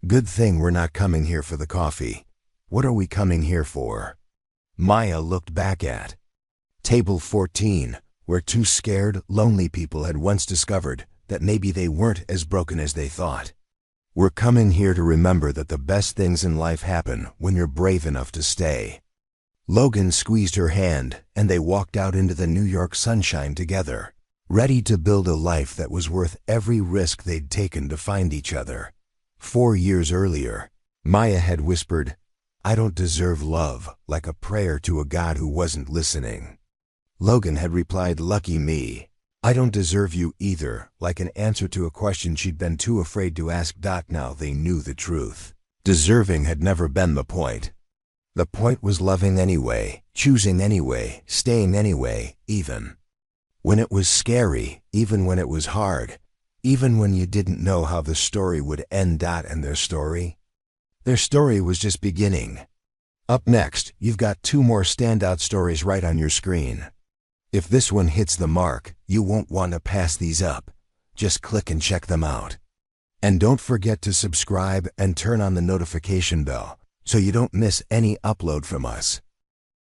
"Good thing we're not coming here for the coffee. What are we coming here for?" Maya looked back at table 14, where two scared, lonely people had once discovered that maybe they weren't as broken as they thought. "We're coming here to remember that the best things in life happen when you're brave enough to stay." Logan squeezed her hand, and they walked out into the New York sunshine together, ready to build a life that was worth every risk they'd taken to find each other. 4 years earlier, Maya had whispered, "I don't deserve love," like a prayer to a God who wasn't listening. Logan had replied, "Lucky me. I don't deserve you either," like an answer to a question she'd been too afraid to ask. Now they knew the truth. Deserving had never been the point. The point was loving anyway, choosing anyway, staying anyway, even when it was scary, even when it was hard, even when you didn't know how the story would end. And their story was just beginning. Up next, you've got 2 more standout stories right on your screen. If this one hits the mark, you won't want to pass these up. Just click and check them out. And don't forget to subscribe and turn on the notification bell, so you don't miss any upload from us.